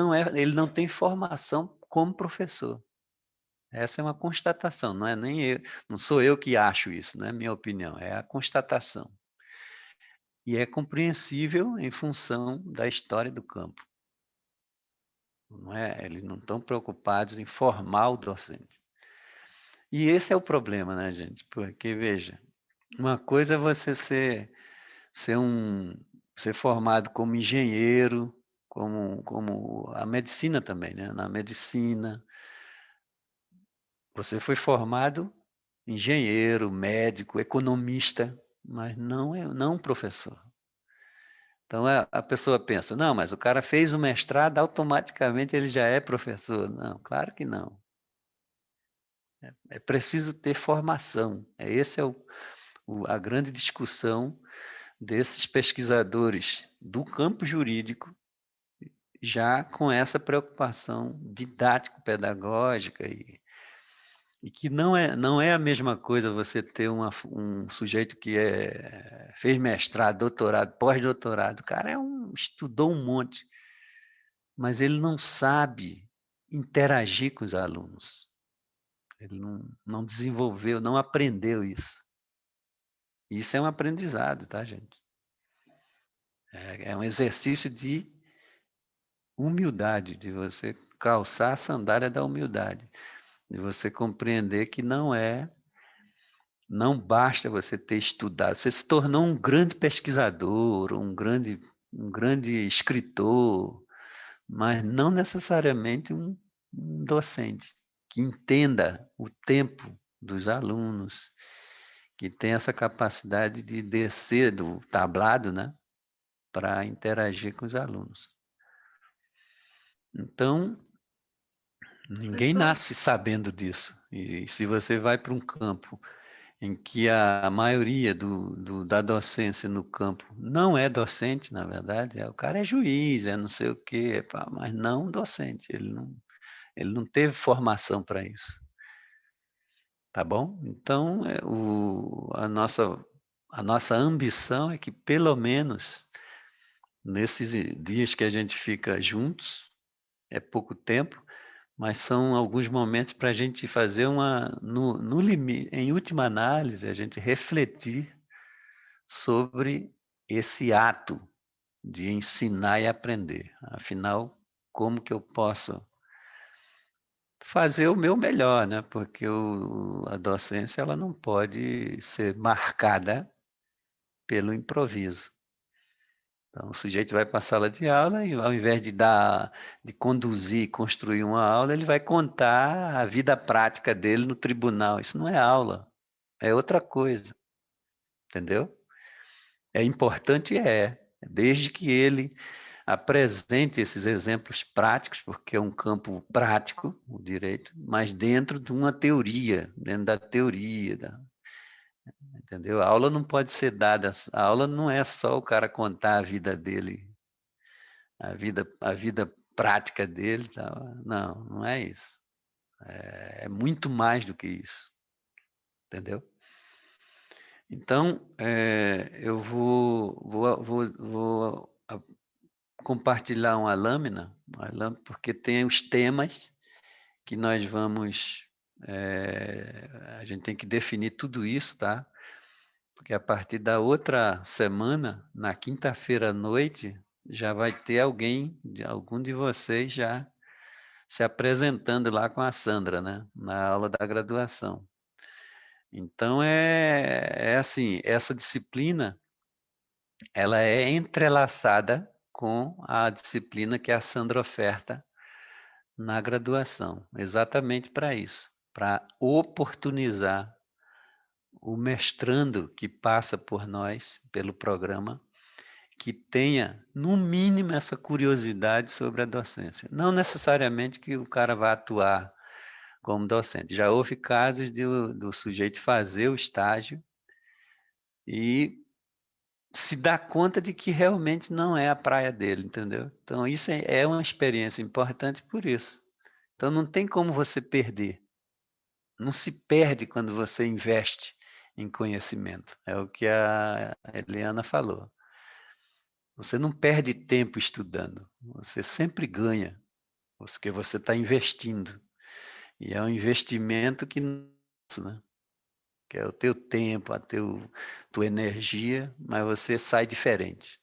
não tem formação como professor. Essa é uma constatação, não sou eu que acho isso, não é minha opinião, é a constatação. E é compreensível em função da história do campo. Não é? Eles não estão preocupados em formar o docente. E esse é o problema, né, gente? Porque, veja, uma coisa é você ser formado como engenheiro, como a medicina também, né? Na medicina, você foi formado engenheiro, médico, economista, mas não professor. Então a pessoa pensa, não, mas o cara fez o mestrado, automaticamente ele já é professor. Não, claro que não. É preciso ter formação. Essa é a grande discussão desses pesquisadores do campo jurídico, já com essa preocupação didático-pedagógica e que não é a mesma coisa você ter um sujeito que fez mestrado, doutorado, pós-doutorado. O cara estudou um monte, mas ele não sabe interagir com os alunos. Ele não desenvolveu, não aprendeu isso. Isso é um aprendizado, tá, gente? É um exercício de humildade, de você calçar a sandália da humildade, de você compreender que não basta você ter estudado. Você se tornou um grande pesquisador, um grande escritor, mas não necessariamente um docente que entenda o tempo dos alunos, que tem essa capacidade de descer do tablado, né, para interagir com os alunos. Então, ninguém nasce sabendo disso. E se você vai para um campo em que a maioria da docência no campo não é docente, na verdade, o cara é juiz, é não sei o quê, mas não docente, ele não teve formação para isso. Tá bom? Então, a nossa ambição é que, pelo menos, nesses dias que a gente fica juntos, é pouco tempo, mas são alguns momentos para a gente fazer no limite, em última análise, a gente refletir sobre esse ato de ensinar e aprender. Afinal, como que eu posso fazer o meu melhor, né? Porque a docência ela não pode ser marcada pelo improviso. Então, o sujeito vai para a sala de aula e, ao invés de conduzir, construir uma aula, ele vai contar a vida prática dele no tribunal. Isso não é aula, é outra coisa, entendeu? É importante, desde que ele apresente esses exemplos práticos, porque é um campo prático, o direito, mas dentro de uma teoria, dentro da teoria, entendeu? A aula não pode ser dada, a aula não é só o cara contar a vida dele, a vida prática dele, não é isso. É muito mais do que isso, entendeu? Então, eu vou compartilhar uma lâmina, porque tem os temas que nós vamos... a gente tem que definir tudo isso, tá? Porque a partir da outra semana, na quinta-feira à noite, já vai ter algum de vocês já se apresentando lá com a Sandra, né? Na aula da graduação. Então, assim, essa disciplina, ela é entrelaçada com a disciplina que a Sandra oferta na graduação, exatamente para isso, para oportunizar o mestrando que passa por nós, pelo programa, que tenha, no mínimo, essa curiosidade sobre a docência. Não necessariamente que o cara vá atuar como docente. Já houve casos do sujeito fazer o estágio e se dar conta de que realmente não é a praia dele, entendeu? Então, isso é uma experiência importante por isso. Então, não tem como você perder. Não se perde quando você investe em conhecimento. É o que a Eliana falou. Você não perde tempo estudando. Você sempre ganha, porque você está investindo. E é um investimento que, né? Que é o teu tempo, a tua energia, mas você sai diferente.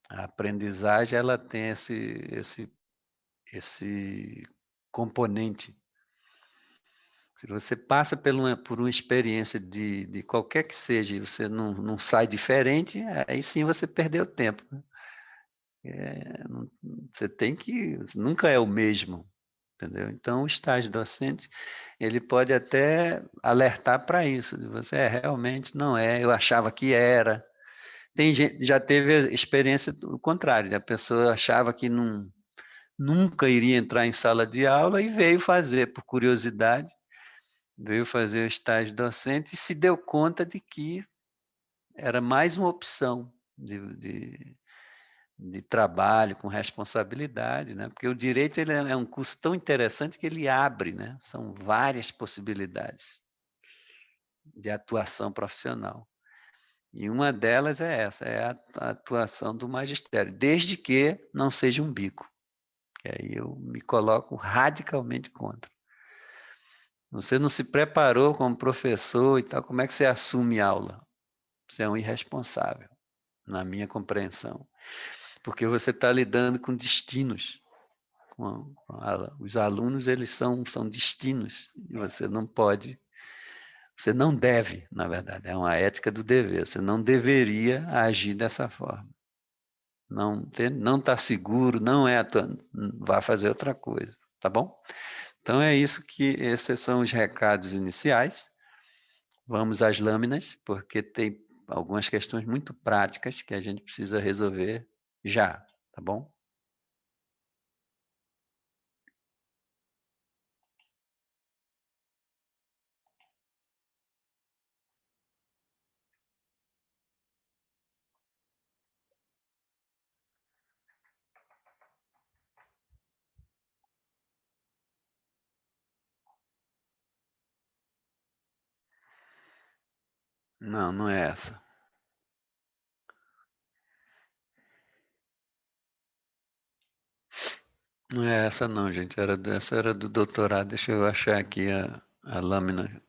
A aprendizagem, ela tem esse componente. Se você passa por uma experiência de qualquer que seja e você não sai diferente, aí sim você perdeu tempo. Né? Você tem que... Nunca é o mesmo, entendeu? Então, o estágio docente, ele pode até alertar para isso. Você, realmente não é, eu achava que era. Tem gente, já teve a experiência do contrário, a pessoa achava que nunca iria entrar em sala de aula e veio fazer, por curiosidade, veio fazer o estágio docente e se deu conta de que era mais uma opção de trabalho com responsabilidade, né? Porque o direito ele é um curso tão interessante que ele abre, né? São várias possibilidades de atuação profissional. E uma delas é essa, é a atuação do magistério, desde que não seja um bico. Que aí eu me coloco radicalmente contra. Você não se preparou como professor e tal, como é que você assume aula? Você é um irresponsável, na minha compreensão. Porque você está lidando com destinos. Os alunos, eles são destinos, e você não pode, você não deve, na verdade, é uma ética do dever, você não deveria agir dessa forma. Não está seguro, não é vai fazer outra coisa, tá bom? Então é isso que esses são os recados iniciais. Vamos às lâminas, porque tem algumas questões muito práticas que a gente precisa resolver já, tá bom? Não, não é essa. Não é essa não, gente. Essa era do doutorado. Deixa eu achar aqui a lâmina.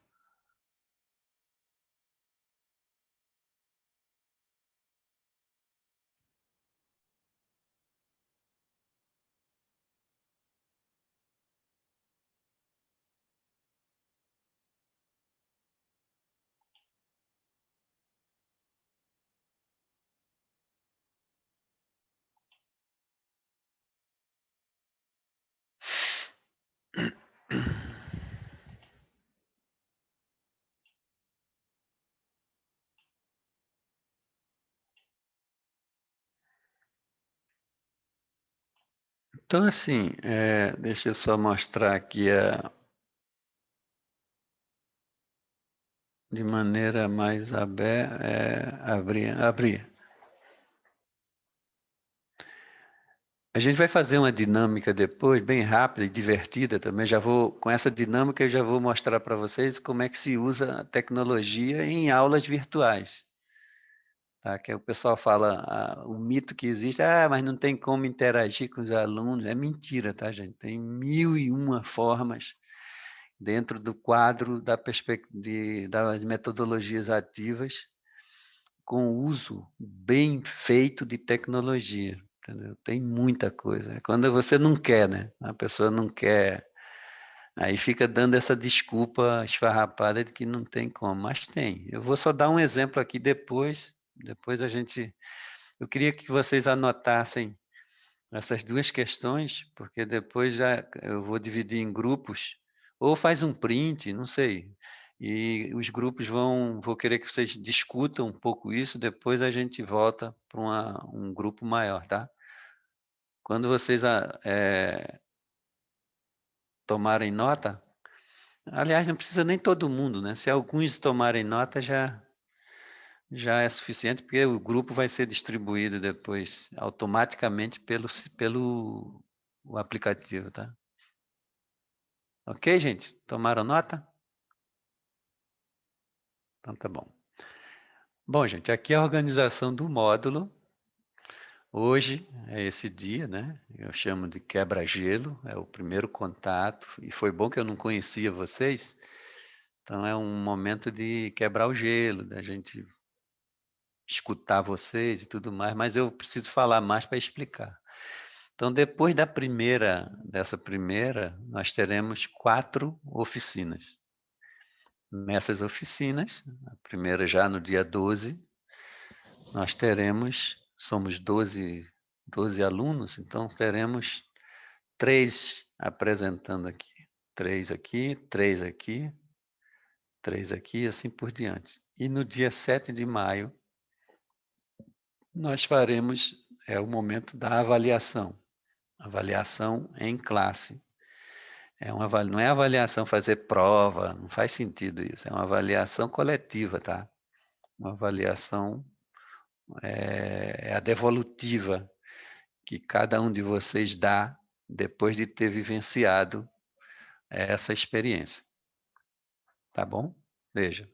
Então, assim, deixa eu só mostrar aqui de maneira mais aberta, abrir. A gente vai fazer uma dinâmica depois, bem rápida e divertida também. Com essa dinâmica, eu já vou mostrar para vocês como é que se usa a tecnologia em aulas virtuais. Tá? Que o pessoal fala, o mito que existe, mas não tem como interagir com os alunos. É mentira, tá, gente? Tem 1001 formas dentro do quadro das metodologias ativas com o uso bem feito de tecnologia. Entendeu? Tem muita coisa. Quando você não quer, né? A pessoa não quer, aí fica dando essa desculpa esfarrapada de que não tem como, mas tem. Eu vou só dar um exemplo aqui depois eu queria que vocês anotassem essas duas questões, porque depois eu vou dividir em grupos, ou faz um print, não sei, e os grupos vou querer que vocês discutam um pouco isso, depois a gente volta para um grupo maior, tá? Quando vocês tomarem nota, aliás, não precisa nem todo mundo, né? Se alguns tomarem nota, já é suficiente, porque o grupo vai ser distribuído depois automaticamente pelo o aplicativo, tá? Ok, gente? Tomaram nota? Então tá bom. Bom, gente, aqui é a organização do módulo. Hoje é esse dia, né? Eu chamo de quebra-gelo, é o primeiro contato, e foi bom que eu não conhecia vocês, então é um momento de quebrar o gelo, da gente escutar vocês e tudo mais, mas eu preciso falar mais para explicar. Então, depois dessa primeira, nós teremos 4 oficinas. Nessas oficinas, a primeira já no dia 12, nós somos 12 alunos, então teremos 3 apresentando aqui, 3 aqui, 3 aqui, 3 aqui, assim por diante. E no dia 7 de maio, nós faremos o momento da avaliação em classe. Não é avaliação fazer prova, não faz sentido isso, é uma avaliação coletiva, tá? Uma avaliação é a devolutiva que cada um de vocês dá depois de ter vivenciado essa experiência. Tá bom? Veja.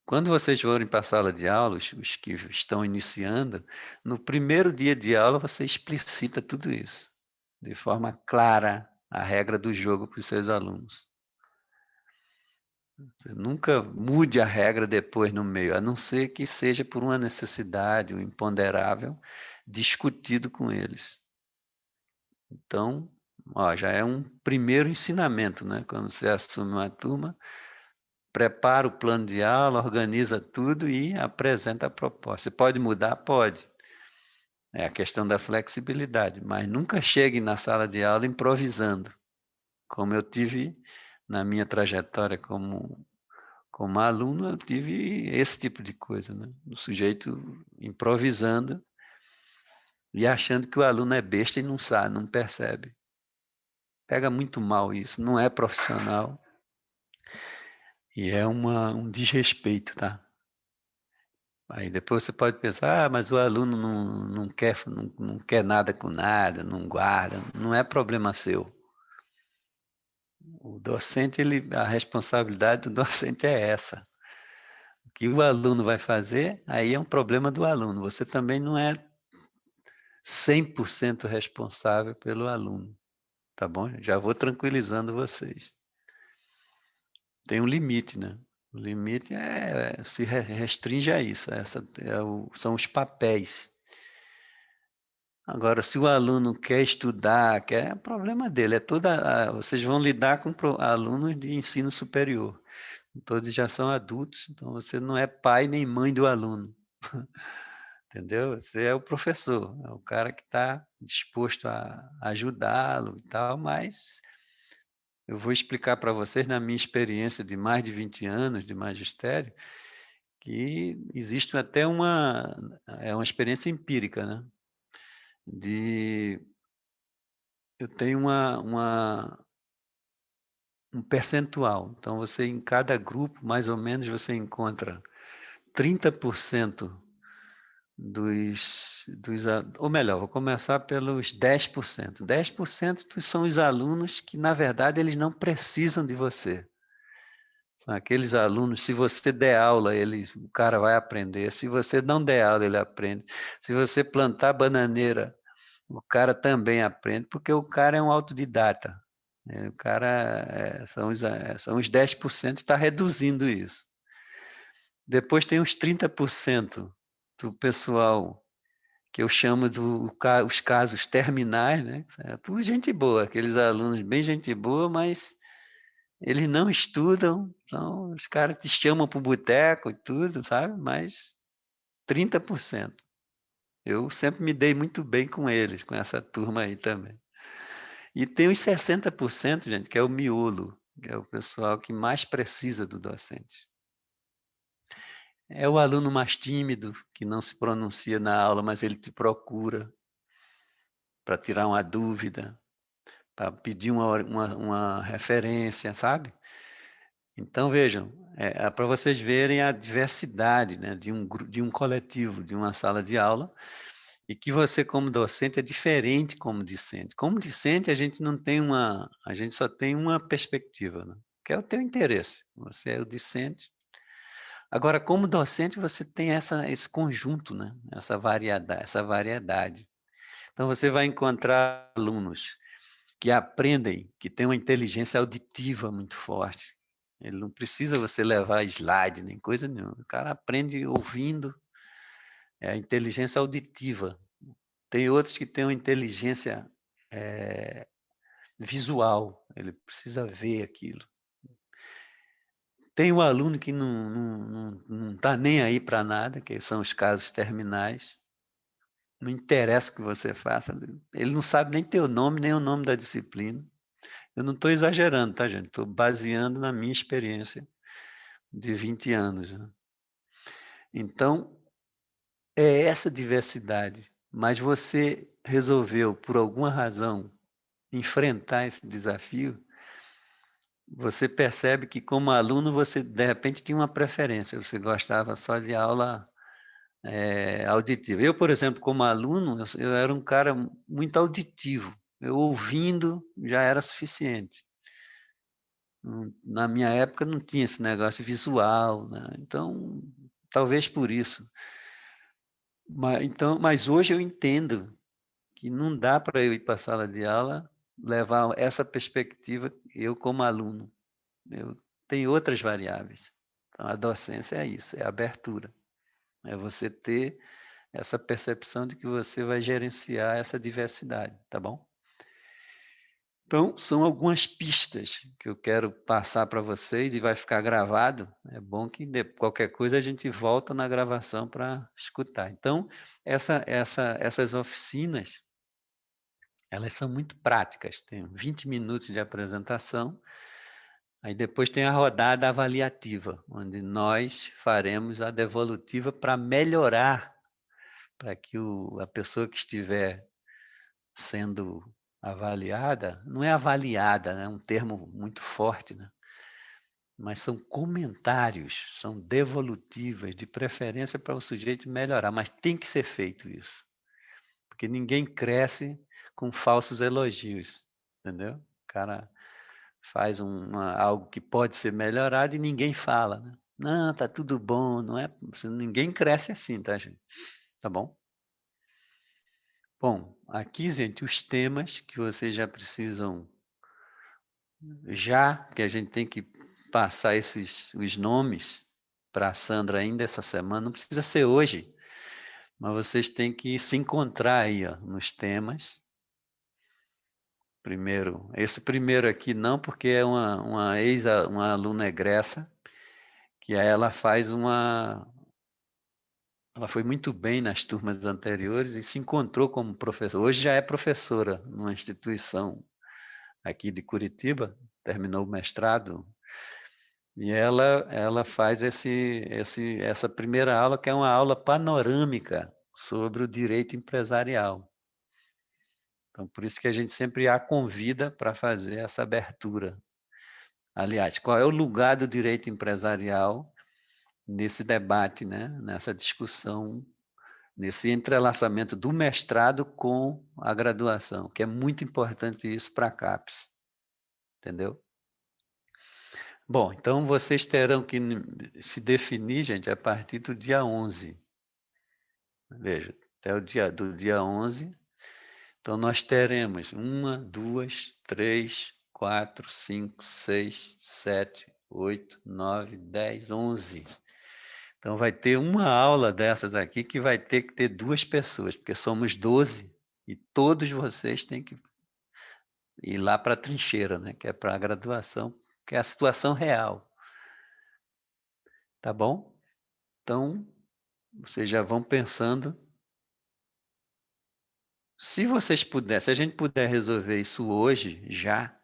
Quando vocês forem para a sala de aula, os que estão iniciando, no primeiro dia de aula você explicita tudo isso, de forma clara, a regra do jogo para os seus alunos. Você nunca mude a regra depois no meio, a não ser que seja por uma necessidade, um imponderável, discutido com eles. Então, já é um primeiro ensinamento, né? Quando você assume uma turma, prepara o plano de aula, organiza tudo e apresenta a proposta. Você pode mudar? Pode. É a questão da flexibilidade, mas nunca chegue na sala de aula improvisando, como eu tive na minha trajetória como aluno, eu tive esse tipo de coisa, né? O sujeito improvisando e achando que o aluno é besta e não sabe, não percebe. Pega muito mal isso, não é profissional e é um desrespeito, tá? Aí depois você pode pensar, mas o aluno não quer nada com nada, não guarda, não é problema seu. O docente, a responsabilidade do docente é essa. O que o aluno vai fazer, aí é um problema do aluno. Você também não é 100% responsável pelo aluno, tá bom? Já vou tranquilizando vocês. Tem um limite, né? O limite se restringe a isso. São os papéis. Agora, se o aluno quer estudar, é problema dele. Vocês vão lidar com alunos de ensino superior. Todos já são adultos, então você não é pai nem mãe do aluno. Entendeu? Você é o professor, é o cara que está disposto a ajudá-lo e tal, mas eu vou explicar para vocês, na minha experiência de mais de 20 anos de magistério, que existe até uma experiência empírica, né? Eu tenho um percentual. Então, você em cada grupo, mais ou menos, você encontra 30% ou melhor, vou começar pelos 10%. 10% são os alunos que, na verdade, eles não precisam de você. São aqueles alunos, se você der aula, o cara vai aprender. Se você não der aula, ele aprende. Se você plantar bananeira, o cara também aprende, porque o cara é um autodidata. O cara são os 10%, está reduzindo isso. Depois tem os 30% do pessoal que eu chamo os casos terminais, né? É tudo gente boa, aqueles alunos bem gente boa, mas eles não estudam, então os caras te chamam para o boteco e tudo, sabe? Mas 30%. Eu sempre me dei muito bem com eles, com essa turma aí também. E tem os 60%, gente, que é o miolo, que é o pessoal que mais precisa do docente. É o aluno mais tímido, que não se pronuncia na aula, mas ele te procura para tirar uma dúvida, para pedir uma referência, sabe? Então, vejam, para vocês verem a diversidade, né, de um coletivo, de uma sala de aula, e que você, como docente, é diferente como discente. Como discente, a gente não tem a gente só tem uma perspectiva, né? Que é o teu interesse. Você é o discente. Agora, como docente, você tem esse conjunto, né? Essa variedade. Então, você vai encontrar alunos que aprendem, que têm uma inteligência auditiva muito forte. Ele não precisa você levar slide, nem coisa nenhuma. O cara aprende ouvindo, é a inteligência auditiva. Tem outros que têm uma inteligência visual, ele precisa ver aquilo. Tem um aluno que não está nem aí para nada, que são os casos terminais. Não interessa o que você faça, ele não sabe nem teu nome, nem o nome da disciplina. Eu não estou exagerando, tá, gente? Estou baseando na minha experiência de 20 anos. Né? Então, é essa diversidade. Mas você resolveu, por alguma razão, enfrentar esse desafio, você percebe que, como aluno, você, de repente, tinha uma preferência. Você gostava só de aula auditiva. Eu, por exemplo, como aluno, eu era um cara muito auditivo. Eu ouvindo já era suficiente. Na minha época não tinha esse negócio visual, né? Então, talvez por isso. Mas hoje eu entendo que não dá para eu ir para a sala de aula levar essa perspectiva, eu como aluno. Eu tenho outras variáveis. Então, a docência é isso, é a abertura. É você ter essa percepção de que você vai gerenciar essa diversidade, tá bom? Então, são algumas pistas que eu quero passar para vocês e vai ficar gravado. É bom que qualquer coisa a gente volta na gravação para escutar. Então, essas oficinas, elas são muito práticas. Tem 20 minutos de apresentação, aí depois tem a rodada avaliativa, onde nós faremos a devolutiva para melhorar, para que a pessoa que estiver sendo avaliada, não é avaliada, é um termo muito forte, né? Mas são comentários, são devolutivas, de preferência para o sujeito melhorar, mas tem que ser feito isso, porque ninguém cresce com falsos elogios, entendeu? O cara faz algo que pode ser melhorado e ninguém fala, né? Não, tá tudo bom, não é? Ninguém cresce assim, tá, gente? Tá bom? Bom, aqui, gente, os temas que vocês já precisam, que a gente tem que passar os nomes para a Sandra ainda essa semana, não precisa ser hoje, mas vocês têm que se encontrar aí, ó, nos temas. Primeiro, esse primeiro aqui não, porque é uma aluna egressa, que aí ela ela foi muito bem nas turmas anteriores e se encontrou como professora. Hoje já é professora numa instituição aqui de Curitiba, terminou o mestrado, e ela faz essa primeira aula, que é uma aula panorâmica sobre o direito empresarial. Então, por isso que a gente sempre a convida para fazer essa abertura. Aliás, qual é o lugar do direito empresarial nesse debate, né? Nessa discussão, nesse entrelaçamento do mestrado com a graduação, que é muito importante isso para a CAPES. Entendeu? Bom, então vocês terão que se definir, gente, a partir do dia 11. Veja, até do dia 11. Então, nós teremos 1, 2, 3, 4, 5, 6, 7, 8, 9, 10, 11. Então, vai ter uma aula dessas aqui que vai ter que ter 2 pessoas, porque somos 12 e todos vocês têm que ir lá para a trincheira, né? Que é para a graduação, que é a situação real. Tá bom? Então, vocês já vão pensando. Se a gente puder resolver isso hoje, já,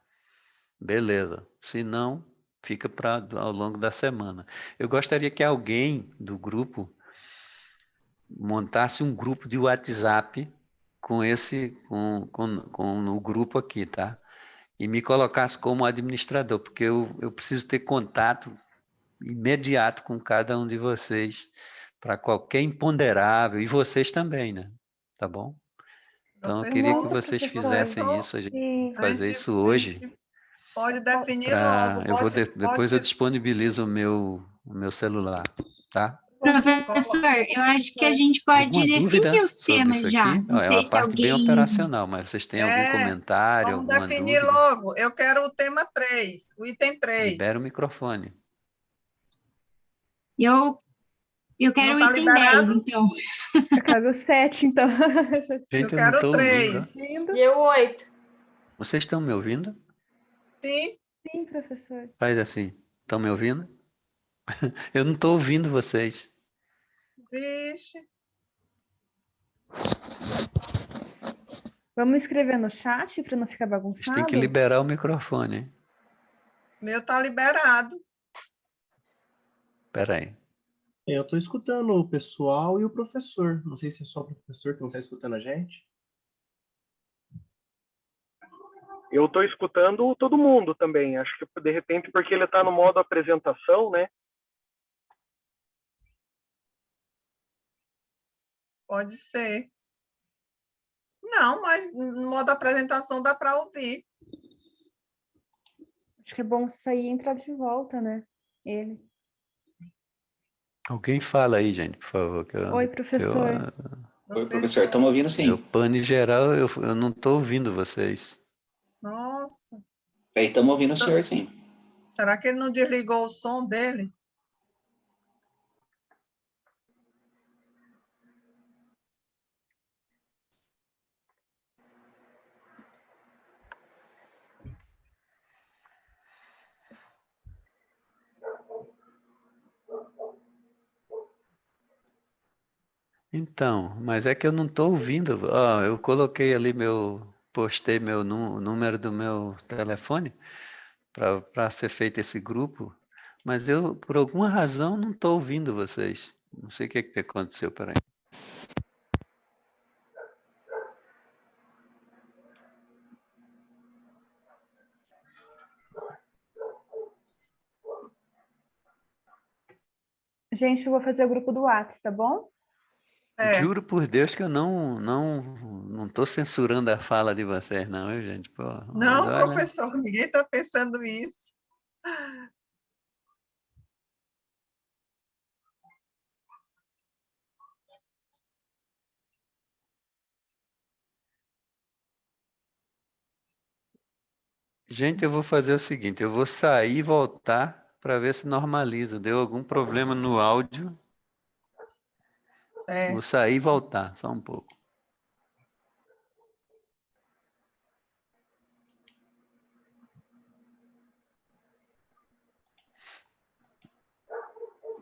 beleza. Se não, fica ao longo da semana. Eu gostaria que alguém do grupo montasse um grupo de WhatsApp com o grupo aqui, tá? E me colocasse como administrador, porque eu preciso ter contato imediato com cada um de vocês para qualquer imponderável, e vocês também, né? tá bom? Então, eu queria que Professor, vocês professor. fizessem isso, a gente Sim. fazer isso hoje, a gente pode definir para logo. eu vou Pode, depois eu pode, disponibilizo o meu celular, tá? Professor, eu acho que a gente pode Alguma definir dúvida os sobre temas isso já. aqui? Não Ó, é uma sei se parte bem alguém. operacional, mas vocês têm algum comentário, vamos alguma definir dúvida? logo. Eu quero o tema 3, o item 3. Libera o microfone. Eu quero Não o tá item liberado? 10, então. Eu quero o 7, então. Gente, Eu eu não quero estou ouvindo. 3. Ouvindo? E eu 8. Vocês estão me ouvindo? Sim, Sim, professor. Faz assim. Estão me ouvindo? Eu não estou ouvindo vocês. vixe. Vamos escrever no chat para não ficar Vocês bagunçado? têm que liberar o microfone. Meu tá liberado. Espera aí. Eu estou escutando o pessoal e o professor. Não sei se é só o professor que não está escutando a gente. Eu estou escutando todo mundo também. Acho que, de repente, porque ele está no modo apresentação, né? Pode ser. Não, mas no modo apresentação dá para ouvir. Acho que é bom sair e entrar de volta, né? Ele. Alguém fala aí, gente, por favor. Oi, professor. Oi, professor. Estamos ouvindo sim. Meu pane geral, eu não estou ouvindo vocês. Nossa. Aí estamos ouvindo o senhor sim. Será que ele não desligou o som dele? Então, mas é que eu não estou ouvindo. Ó, eu coloquei ali postei meu número do meu telefone para ser feito esse grupo, mas eu, por alguma razão, não estou ouvindo vocês. Não sei o que aconteceu, peraí. Gente, eu vou fazer o grupo do WhatsApp, tá bom? Juro por Deus que eu não estou censurando a fala de vocês, não, viu, gente? Pô, Não, olha, professor, ninguém está pensando isso. gente, eu vou fazer o seguinte, eu vou sair e voltar para ver se normaliza. Deu algum problema no áudio? Vou sair e voltar, só um pouco.